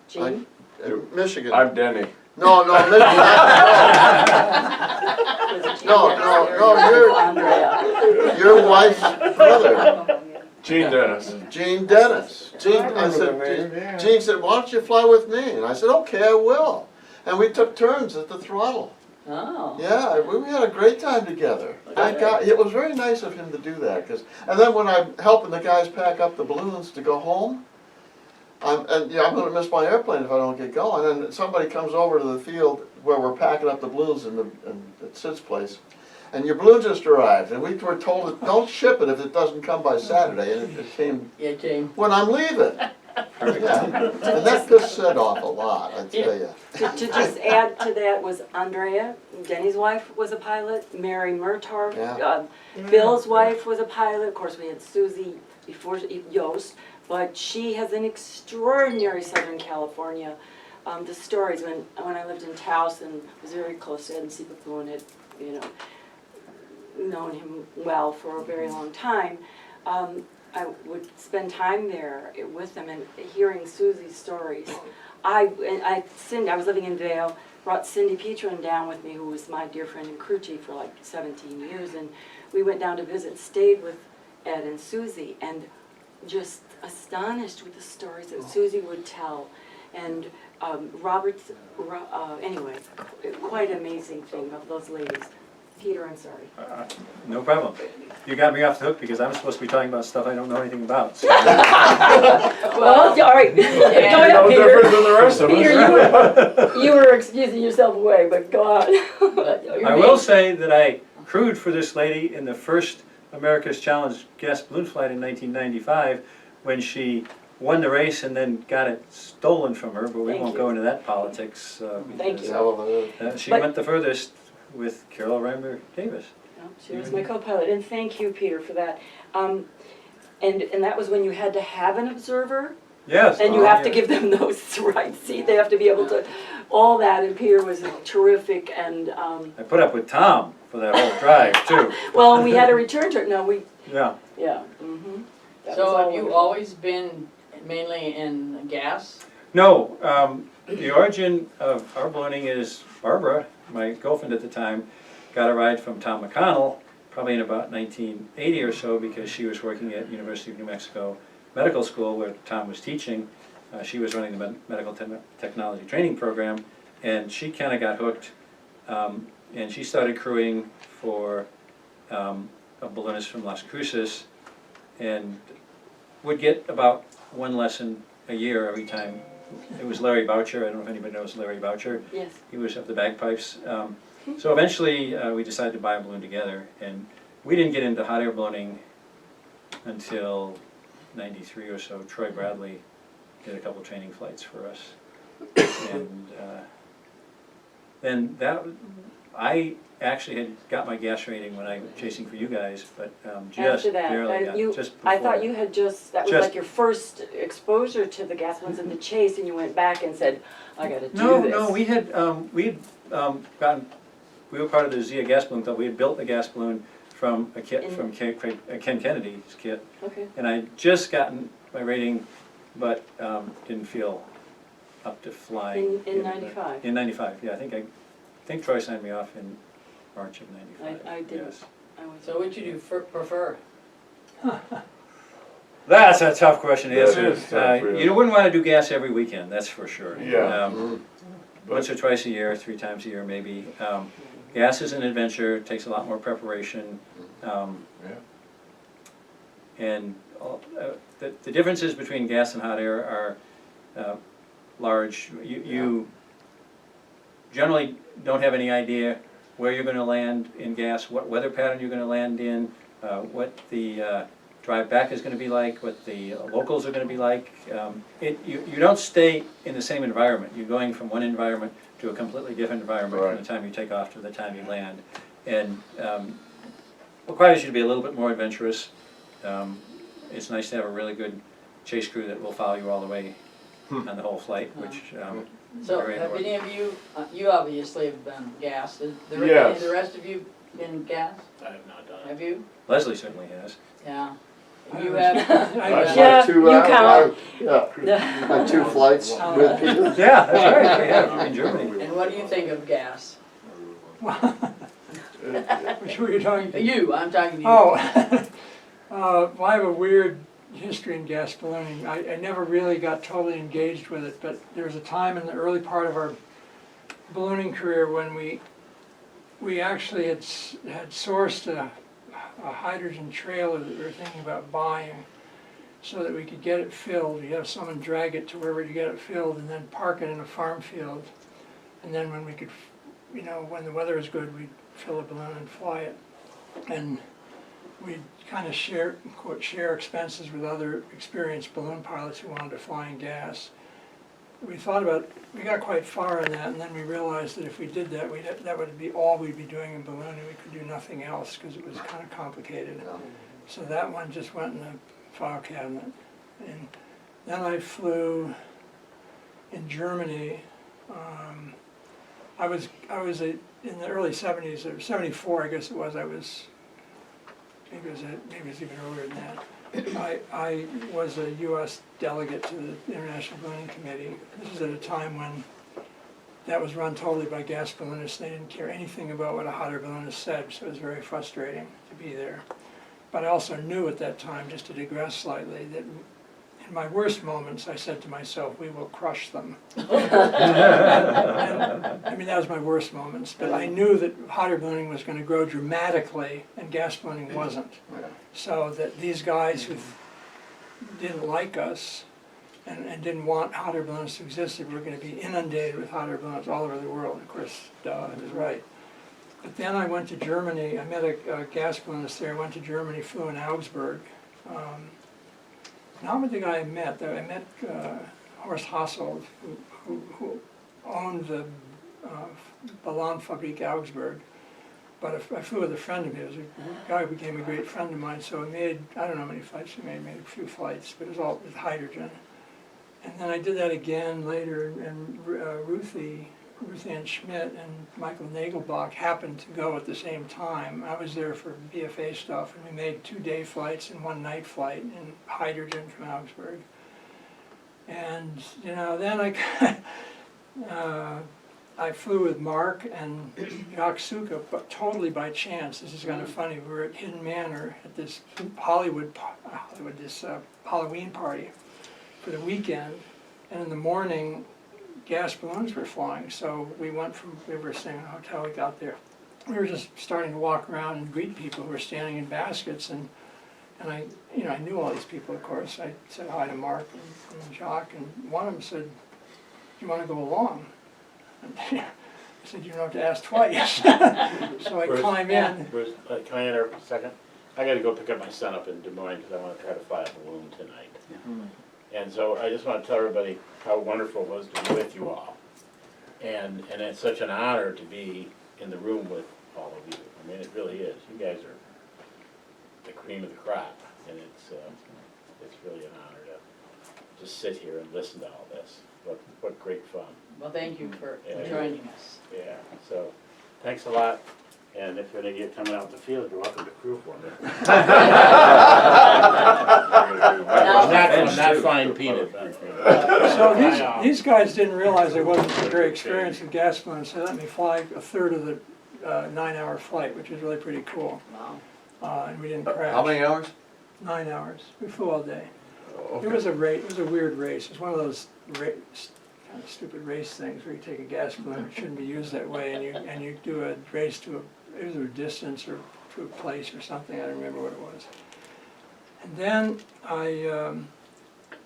Jean? Michigan. I'm Denny. No, no, Michigan. No, Andrea. your wife's brother, Gene Dennis. Gene Dennis. Gene, I remember the said, name, yeah. Gene said, why don't you fly with me? And I said, okay, I will. And we took turns at the throttle. Oh. Yeah, we had a great time together. It was very nice of him to do that. And then when I'm helping the guys pack up the balloons to go home, I'm going to miss my airplane if I don't get going. And somebody comes over to the field where we're packing up the balloons at Sid's place. And your balloon just arrived, and we were told that don't ship it if it doesn't come by Saturday, and it came Yeah, Jane. when I'm leaving. Yeah. And that pissed Sid off a lot, I tell you. To just add to that was Andrea, Denny's wife was a pilot, Mary Murtaugh, Yeah. Bill's wife was a pilot, of course we had Susie before Yost, but she has an extraordinary Southern California. The stories, when I lived in Taos and was very close to Ed and Sepa and had, known him well for a very long time, I would spend time there with them and hearing Susie's stories. I was living in Vail, brought Cindy Petron down with me, who was my dear friend and crew chief for like 17 years, and we went down to visit, stayed with Ed and Susie, and just astonished with the stories that Susie would tell. And anyway, quite an amazing thing of those ladies. Peter, I'm sorry. No problem. You got me off the hook because I'm supposed to be talking about stuff I don't know anything about. So. Well, all right. You're no different than the rest of us. Peter, you were excusing yourself away, but go on. I will say that I crewed for this lady in the first America's Challenge gas balloon flight in 1995 when she won the race and then got it stolen from her, but we won't go into that politics. Thank you. She went the furthest with Carol Reimer Davis. She was my co-pilot, and thank you, Peter, for that. And that was when you had to have an observer? Yes. And you have to give them those right seat, they have to be able to, all that, and Peter was terrific, and I put up with Tom for that whole drive, too. well, and we had a return trip, Yeah. yeah. Mm-hmm. So have you always been mainly in gas? No, the origin of our ballooning is Barbara, my girlfriend at the time, got a ride from Tom McConnell, probably in about 1980 or so, because she was working at University of New Mexico Medical School where Tom was teaching. She was running the medical technology training program, and she kind of got hooked, and she started crewing for a balloonist from Las Cruces, and would get about one lesson a year every time. It was Larry Boucher. I don't know if anybody knows Larry Boucher. Yes. He was of the bagpipes. So eventually we decided to buy a balloon together, and we didn't get into hot air ballooning until 93 or so. Troy Bradley did a couple training flights for us. And then I actually had got my gas rating when I was chasing for you guys, but just After that, barely just before. I thought you had that was like your first exposure to the gas ones in the chase, and you went back and said, I gotta do this. No, we had gotten, we were part of the Zia gas balloon club. We had built a gas balloon from a kit from Ken Kennedy's kit. Okay. And I had just gotten my rating, but didn't feel up to flying. In 95? In 95, yeah. I think Troy signed me off in March of 95. I did. Yes. So what you do prefer? That's a tough question to answer. That is tough, really. You wouldn't want to do gas every weekend, that's for sure. Yeah. Once or twice a year, 3 times a year maybe. Gas is an adventure, it takes a lot more preparation. And the differences between gas and hot air are large. You generally don't have any idea where you're going to land in gas, what weather pattern you're going to land in, what the drive back is going to be like, what the locals are going to be like. You don't stay in the same environment. You're going from one environment to a completely different environment from the time you take off to the time you land. And requires you to be a little bit more adventurous. It's nice to have a really good chase crew that will follow you all the way on the whole flight, which So very have important. any of you, you obviously have done gas, Yes. the rest of you been gas? I have not done it. Have you? Leslie certainly has. Yeah. You have, Yeah, Two, you count. Yeah, on 2 flights with Peter. Yeah, that's right, yeah, in Germany. and what do you think of gas? Which were you talking to? You, I'm talking to you. Oh, well, I have a weird history in gas ballooning. I never really got totally engaged with it, but there was a time in the early part of our ballooning career when we actually had sourced a hydrogen trailer that we were thinking about buying so that we could get it filled. You have someone drag it to wherever to get it filled and then park it in a farm field. And then when we could, you know, when the weather was good, we'd fill a balloon and fly it. And we'd kind of share, quote, share expenses with other experienced balloon pilots who wanted to fly in gas. We thought about, we got quite far in that, and then we realized that if we did that, that would be all we'd be doing in ballooning. We could do nothing else because it was kind of complicated. So that one just went in the file cabinet. And then I flew in Germany. I was in the early 70s, or 74 I guess it was, maybe it was even earlier than that. I was a U.S. delegate to the International Ballooning Committee. This was at a time when that was run totally by gas balloonists. They didn't care anything about what a hot air balloonist said, so it was very frustrating to be there. But I also knew at that time, just to digress slightly, that in my worst moments I said to myself, we will crush them. And, I mean, that was my worst moments, but I knew that hot air ballooning was going to grow dramatically and gas ballooning wasn't. So that these guys who didn't like us and didn't want hot air balloons to exist, we were going to be inundated with hot air balloons all over the world. Of course, I was right. But then I went to Germany. I met a gas balloonist there. I went to Germany, flew in Augsburg. Not with the guy I met, though. I met Horst Hasselt, who owned the Ballonfabrik Augsburg. But I flew with a friend of his, a guy who became a great friend of mine, so we made, I don't know how many flights we made a few flights, but it was all with hydrogen. And then I did that again later, and Ruthie Ann Schmidt and Michael Nagelbach happened to go at the same time. I was there for BFA stuff, and we made 2-day flights and 1 night flight in hydrogen from Augsburg. And, you know, then I flew with Mark and Jacques Suka, but totally by chance. This is kind of funny. We were at Hidden Manor at this Halloween party for the weekend, and in the morning, gas balloons were flying. So we were staying in a hotel. We got there. We were just starting to walk around and greet people who were standing in baskets, and I knew all these people. Of course, I said hi to Mark and Jacques, and one of them said, "Do you want to go along?" I said, "You don't have to ask twice." So I climb in. Can I enter a second? I gotta go pick up my son up in Des Moines because I want to try to fly a balloon tonight. And so I just want to tell everybody how wonderful it was to be with you all. And it's such an honor to be in the room with all of you. I mean, it really is. You guys are the cream of the crop, and it's really an honor to just sit here and listen to all this. What great fun. Well, thank you for joining us. Yeah, so thanks a lot. And if you're gonna coming out in the field, you're welcome to crew for me. I'm not flying peanut butter. So these guys didn't realize I wasn't very experienced with gas balloons, so they let me fly a third of the 9-hour flight, which was really pretty cool. Wow. And we didn't crash. How many hours? 9 hours. We flew all day. Okay. It was a race. It was a weird race. It was one of those kind of stupid race things where you take a gas balloon, it shouldn't be used that way, and you do a race to either a distance or to a place or something. I don't remember what it was. And then I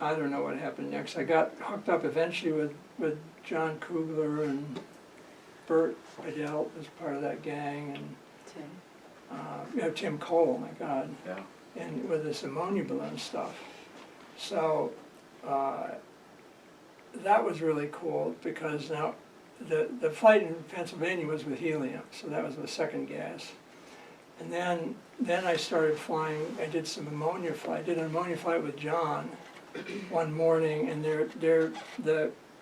don't know what happened next. I got hooked up eventually with John Kugler and Bert Bedell was part of that gang, and Tim Cole, my God, Yeah. and with this ammonia balloon stuff. So that was really cool because now the flight in Pennsylvania was with helium, so that was the second gas. And then I started flying. I did some ammonia flight. I did an ammonia flight with John one morning, and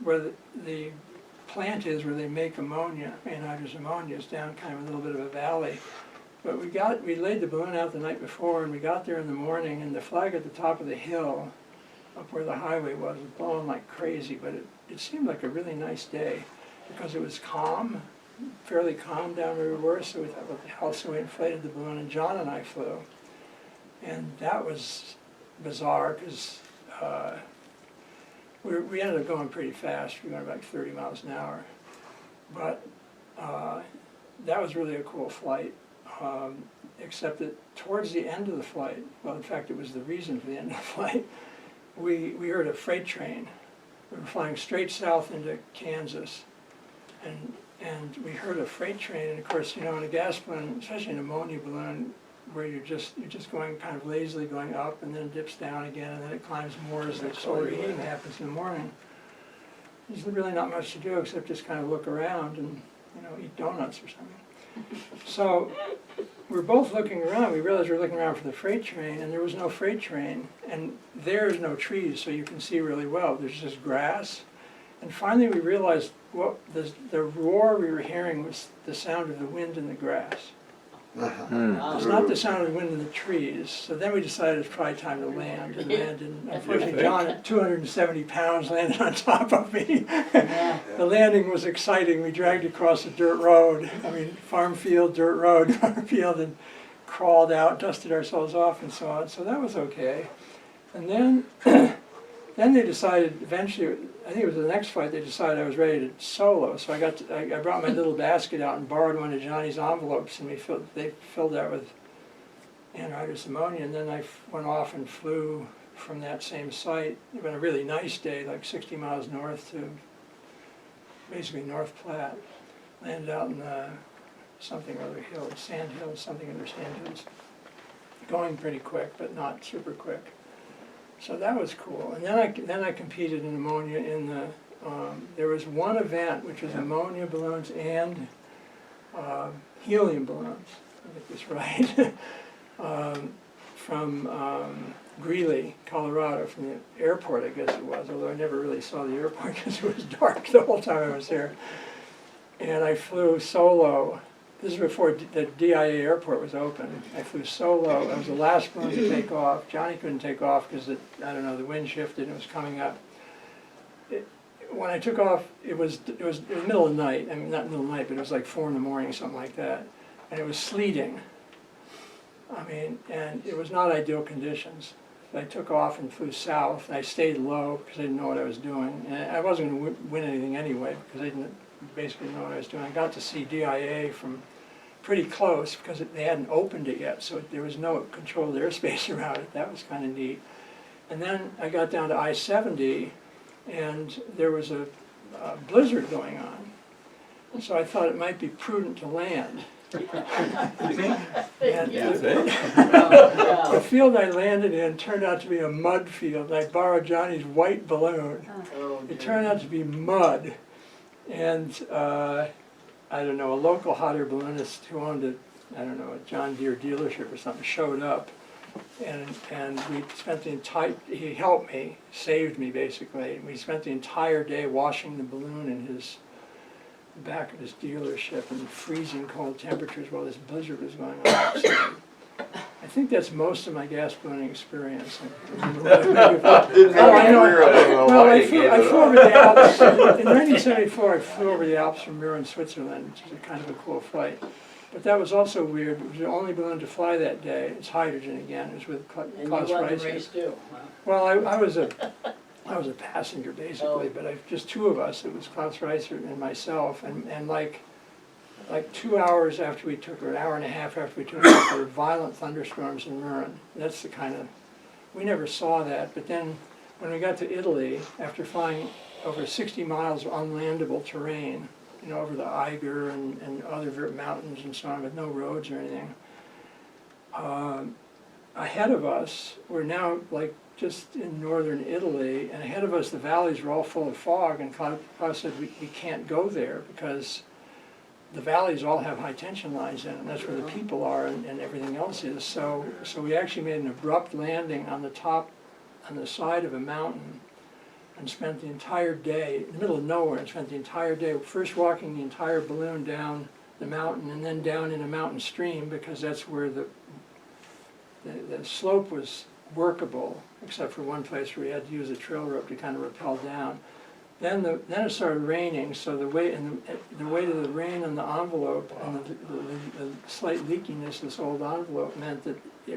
where the plant is where they make ammonia, anhydrous ammonia, is down kind of a little bit of a valley. But we laid the balloon out the night before, and we got there in the morning, and the flag at the top of the hill, up where the highway was blowing like crazy, but it seemed like a really nice day, because it was calm, fairly calm down where we were, so we thought, what the hell, so we inflated the balloon, and John and I flew. And that was bizarre, because we ended up going pretty fast. We went like 30 miles an hour. But that was really a cool flight, except that towards the end of the flight, well, in fact, it was the reason for the end of the flight, we heard a freight train. We were flying straight south into Kansas, and we heard a freight train, and of course, you know, in a gas balloon, especially an ammonia balloon, where you're just going kind of lazily going up, and then dips down again, and then it climbs more as the solar heating happens in the morning. There's really not much to do except just kind of look around and, you know, eat donuts or something. So we're both looking around. We realized we were looking around for the freight train, and there was no freight train, and there's no trees, so you can see really well. There's just grass. And finally we realized what the roar we were hearing was the sound of the wind in the grass. It's not the sound of the wind in the trees. So then we decided it's probably time to land. And landed. Unfortunately, John, at 270 pounds, landed on top of me. The landing was exciting. We dragged across a dirt road. I mean, farm field, dirt road, farm field, and crawled out, dusted ourselves off, and so on. So that was okay. And then, then they decided eventually, I think it was the next flight, they decided I was ready to solo. So I brought my little basket out and borrowed one of Johnny's envelopes, and they filled that with anhydrous ammonia. And then I went off and flew from that same site. It was a really nice day, like 60 miles north to basically North Platte. Landed out in something or other hill, Sand Hills, something under Sand Hills. Going pretty quick, but not super quick. So that was cool. And then I competed in ammonia in the, there was one event which was ammonia balloons and helium balloons, I get this right, from Greeley, Colorado, from the airport, I guess it was, although I never really saw the airport because it was dark the whole time I was there. And I flew solo. This is before the DIA airport was open. I flew solo. I was the last balloon to take off. Johnny couldn't take off because, I don't know, the wind shifted and it was coming up. When I took off, it was middle of the night. I mean, not middle of the night, but it was like 4 in the morning, something like that. And it was sleeting. I mean, and it was not ideal conditions. I took off and flew south. I stayed low because I didn't know what I was doing. And I wasn't going to win anything anyway because I didn't basically know what I was doing. I got to see DIA from pretty close because they hadn't opened it yet, so there was no controlled airspace around it. That was kind of neat. And then I got down to I-70, and there was a blizzard going on. So I thought it might be prudent to land. And the field I landed in turned out to be a mud field. I borrowed Johnny's white balloon. It turned out to be mud. And I don't know, a local hot air balloonist who owned a, I don't know, a John Deere dealership or something showed up, and we spent the entire, he helped me, saved me basically. We spent the entire day washing the balloon in his back of his dealership in freezing cold temperatures while this blizzard was going on outside. I think that's most of my gas ballooning experience. I flew over the Alps. In 1974, I flew over the Alps from Mürren, Switzerland, which was kind of a cool flight. But that was also weird. It was the only balloon to fly that day. It's hydrogen again. It was with Klaus Reiser. And you won the race too. Wow. Well, I was a passenger basically, but just two of us. It was Klaus Reiser and myself, and like 2 hours after we took, or an hour and a half after we took off, there were violent thunderstorms in Mürren. That's the kind of, we never saw that, but then when we got to Italy, after flying over 60 miles of unlandable terrain, you know, over the Eiger and other mountains and so on, with no roads or anything, ahead of us, we're now like just in northern Italy, and ahead of us the valleys were all full of fog, and Klaus said we can't go there because the valleys all have high tension lines in them. That's where the people are and everything else is. So we actually made an abrupt landing on the top, on the side of a mountain, and spent the entire day in the middle of nowhere, and spent the entire day first walking the entire balloon down the mountain and then down in a mountain stream, because that's where the slope was workable, except for one place where you had to use a trail rope to kind of rappel down. Then it started raining, so the weight of the rain on the envelope and the slight leakiness of this old envelope meant that we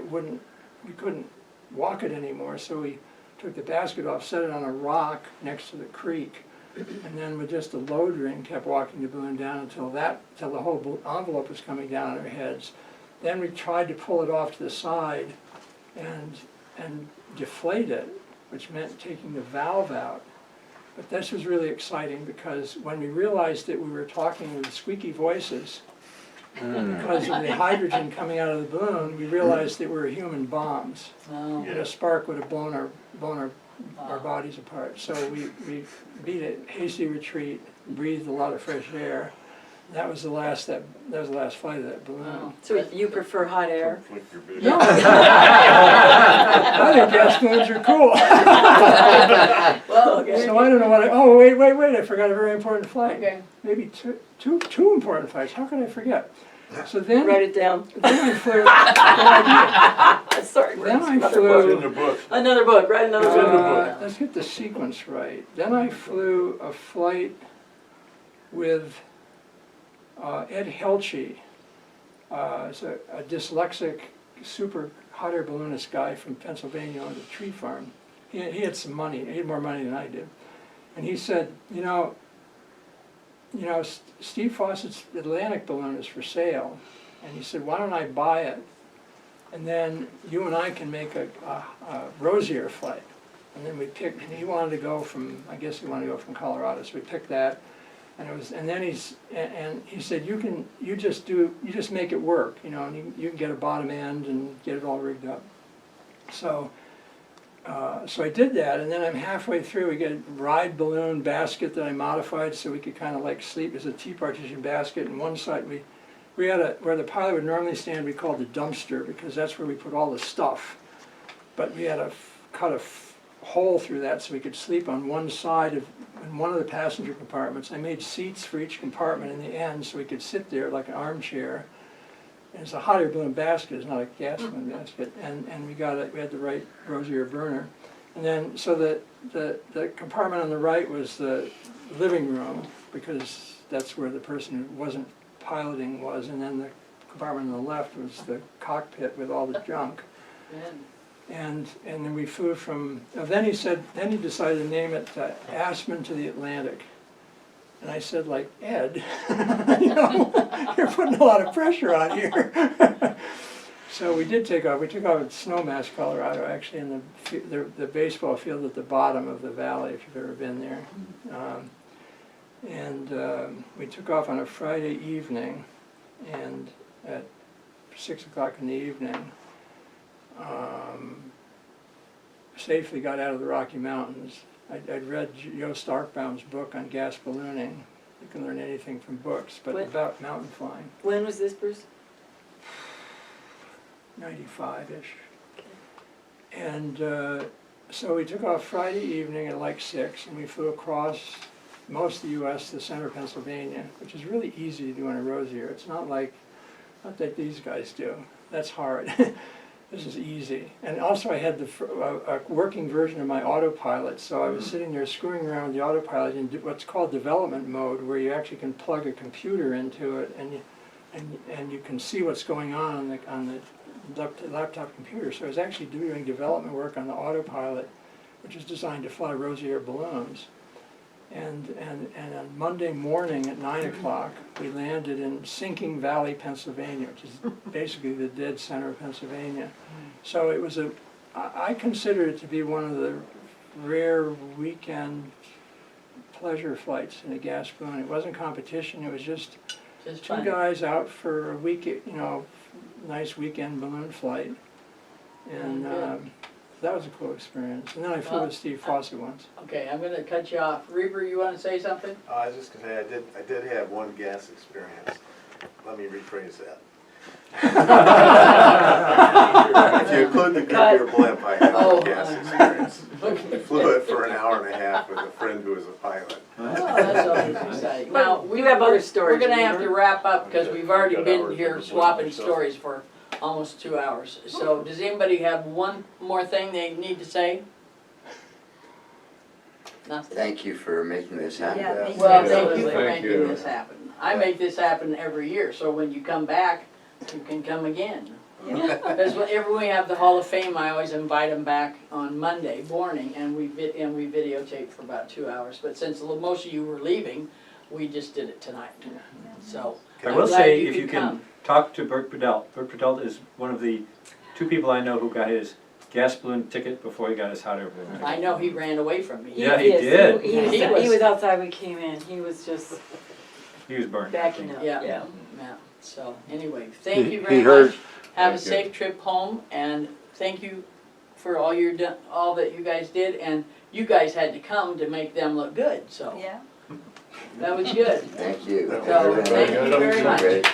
couldn't walk it anymore. So we took the basket off, set it on a rock next to the creek, and then with just a load ring kept walking the balloon down until the whole envelope was coming down on our heads. Then we tried to pull it off to the side and deflate it, which meant taking the valve out. But this was really exciting because when we realized that we were talking with squeaky voices because of the hydrogen coming out of the balloon, we realized that we were human bombs. Oh. And a spark would have blown our bodies apart. So we beat a hasty retreat, breathed a lot of fresh air. That was the last flight of that balloon. So you prefer hot air? No. I think gas balloons are cool. Well, okay. So I don't know what oh, wait, I forgot a very important flight. Okay. Maybe two important flights. How could I forget? So then, Write it down. then I flew, Sorry, then I It's in flew, the book. Another book, write another book. let's get the sequence right. Then I flew a flight with Ed Helche, is a dyslexic, super hot air balloonist guy from Pennsylvania on the tree farm. He had some money. He had more money than I did. And he said, you know, Steve Fawcett's Atlantic balloon is for sale. And he said, why don't I buy it? And then you and I can make a Rosier flight. And then we picked, and he wanted to go from, I guess he wanted to go from Colorado, so we picked that. And then he said, you just make it work, you know, and you can get a bottom end and get it all rigged up. So I did that, and then I'm halfway through. We get a ride balloon basket that I modified so we could kind of like sleep as a T-partition basket. And one side we had where the pilot would normally stand, we called the dumpster, because that's where we put all the stuff. But we had to cut a hole through that so we could sleep on one side in one of the passenger compartments. I made seats for each compartment in the end so we could sit there like an armchair. And it's a hot air balloon basket, it's not a gas balloon basket. And we had the right Rosier burner. And then, so the compartment on the right was the living room, because that's where the person who wasn't piloting was. And then the compartment on the left was the cockpit with all the junk. And then we flew from, then he decided to name it Aspen to the Atlantic. And I said, like, Ed, you know, you're putting a lot of pressure on here. So we did take off. We took off at Snowmass, Colorado, actually, in the baseball field at the bottom of the valley, if you've ever been there. We took off on a Friday evening, and at 6 o'clock in the evening, safely got out of the Rocky Mountains. I'd read Joe Starkbaum's book on gas ballooning. You can learn anything from books, but about mountain flying. When was this, Bruce? 95-ish. And so we took off Friday evening at like 6, and we flew across most of the U.S. to the center of Pennsylvania, which is really easy to do in a Rosier. It's not like these guys do. That's hard. This is easy. And also I had a working version of my autopilot, so I was sitting there screwing around with the autopilot in what's called development mode, where you actually can plug a computer into it and you can see what's going on the laptop computer. So I was actually doing development work on the autopilot, which is designed to fly Rosier balloons. And on Monday morning at 9 o'clock, we landed in Sinking Valley, Pennsylvania, which is basically the dead center of Pennsylvania. So it was I consider it to be one of the rare weekend pleasure flights in a gas balloon. It wasn't competition, it was just two fun. Guys out for a week, you know, nice weekend balloon flight. And that was a cool experience. And then I flew with Steve Fawcett once. Okay, I'm going to cut you off. Reaper, you want to say something? I was just gonna say, I did have one gas experience. Let me rephrase that. If you include the Goodyear blimp, I had Oh, a gas experience. Okay. Flew it for an hour and a half with a friend who was a pilot. Oh, that's always exciting. Now, You have other stories, We're gonna have to remember? wrap up because we've already Got been hours here of swapping myself. stories for almost 2 hours. So does anybody have one more thing they need to say? Nothing? Thank you for making this happen. Yeah, thank you. Well, thank you Absolutely. for Thank making you. this happen. I make this happen every year, so when you come back, you can come again. Because whenever we have the Hall of Fame, I always invite them back on Monday morning, and we videotape for about 2 hours. But since most of you were leaving, we just did it tonight. So I I'm will glad say, you if could you can come. talk to Bert Bedell. Bert Bedell is one of the 2 people I know who got his gas balloon ticket before he got his hot air balloon ticket. I know he ran away from me. Yeah, he Yes, did. He was outside when we came in, he was just He was burned. backing up, Yeah, yeah. yeah. So anyway, thank you He very heard- much. Have a Thank you. safe trip home, and thank you for all all that you guys did. And you guys had to come to make them look good, so Yeah. that was good. Thank you. So, thank you very much. Great.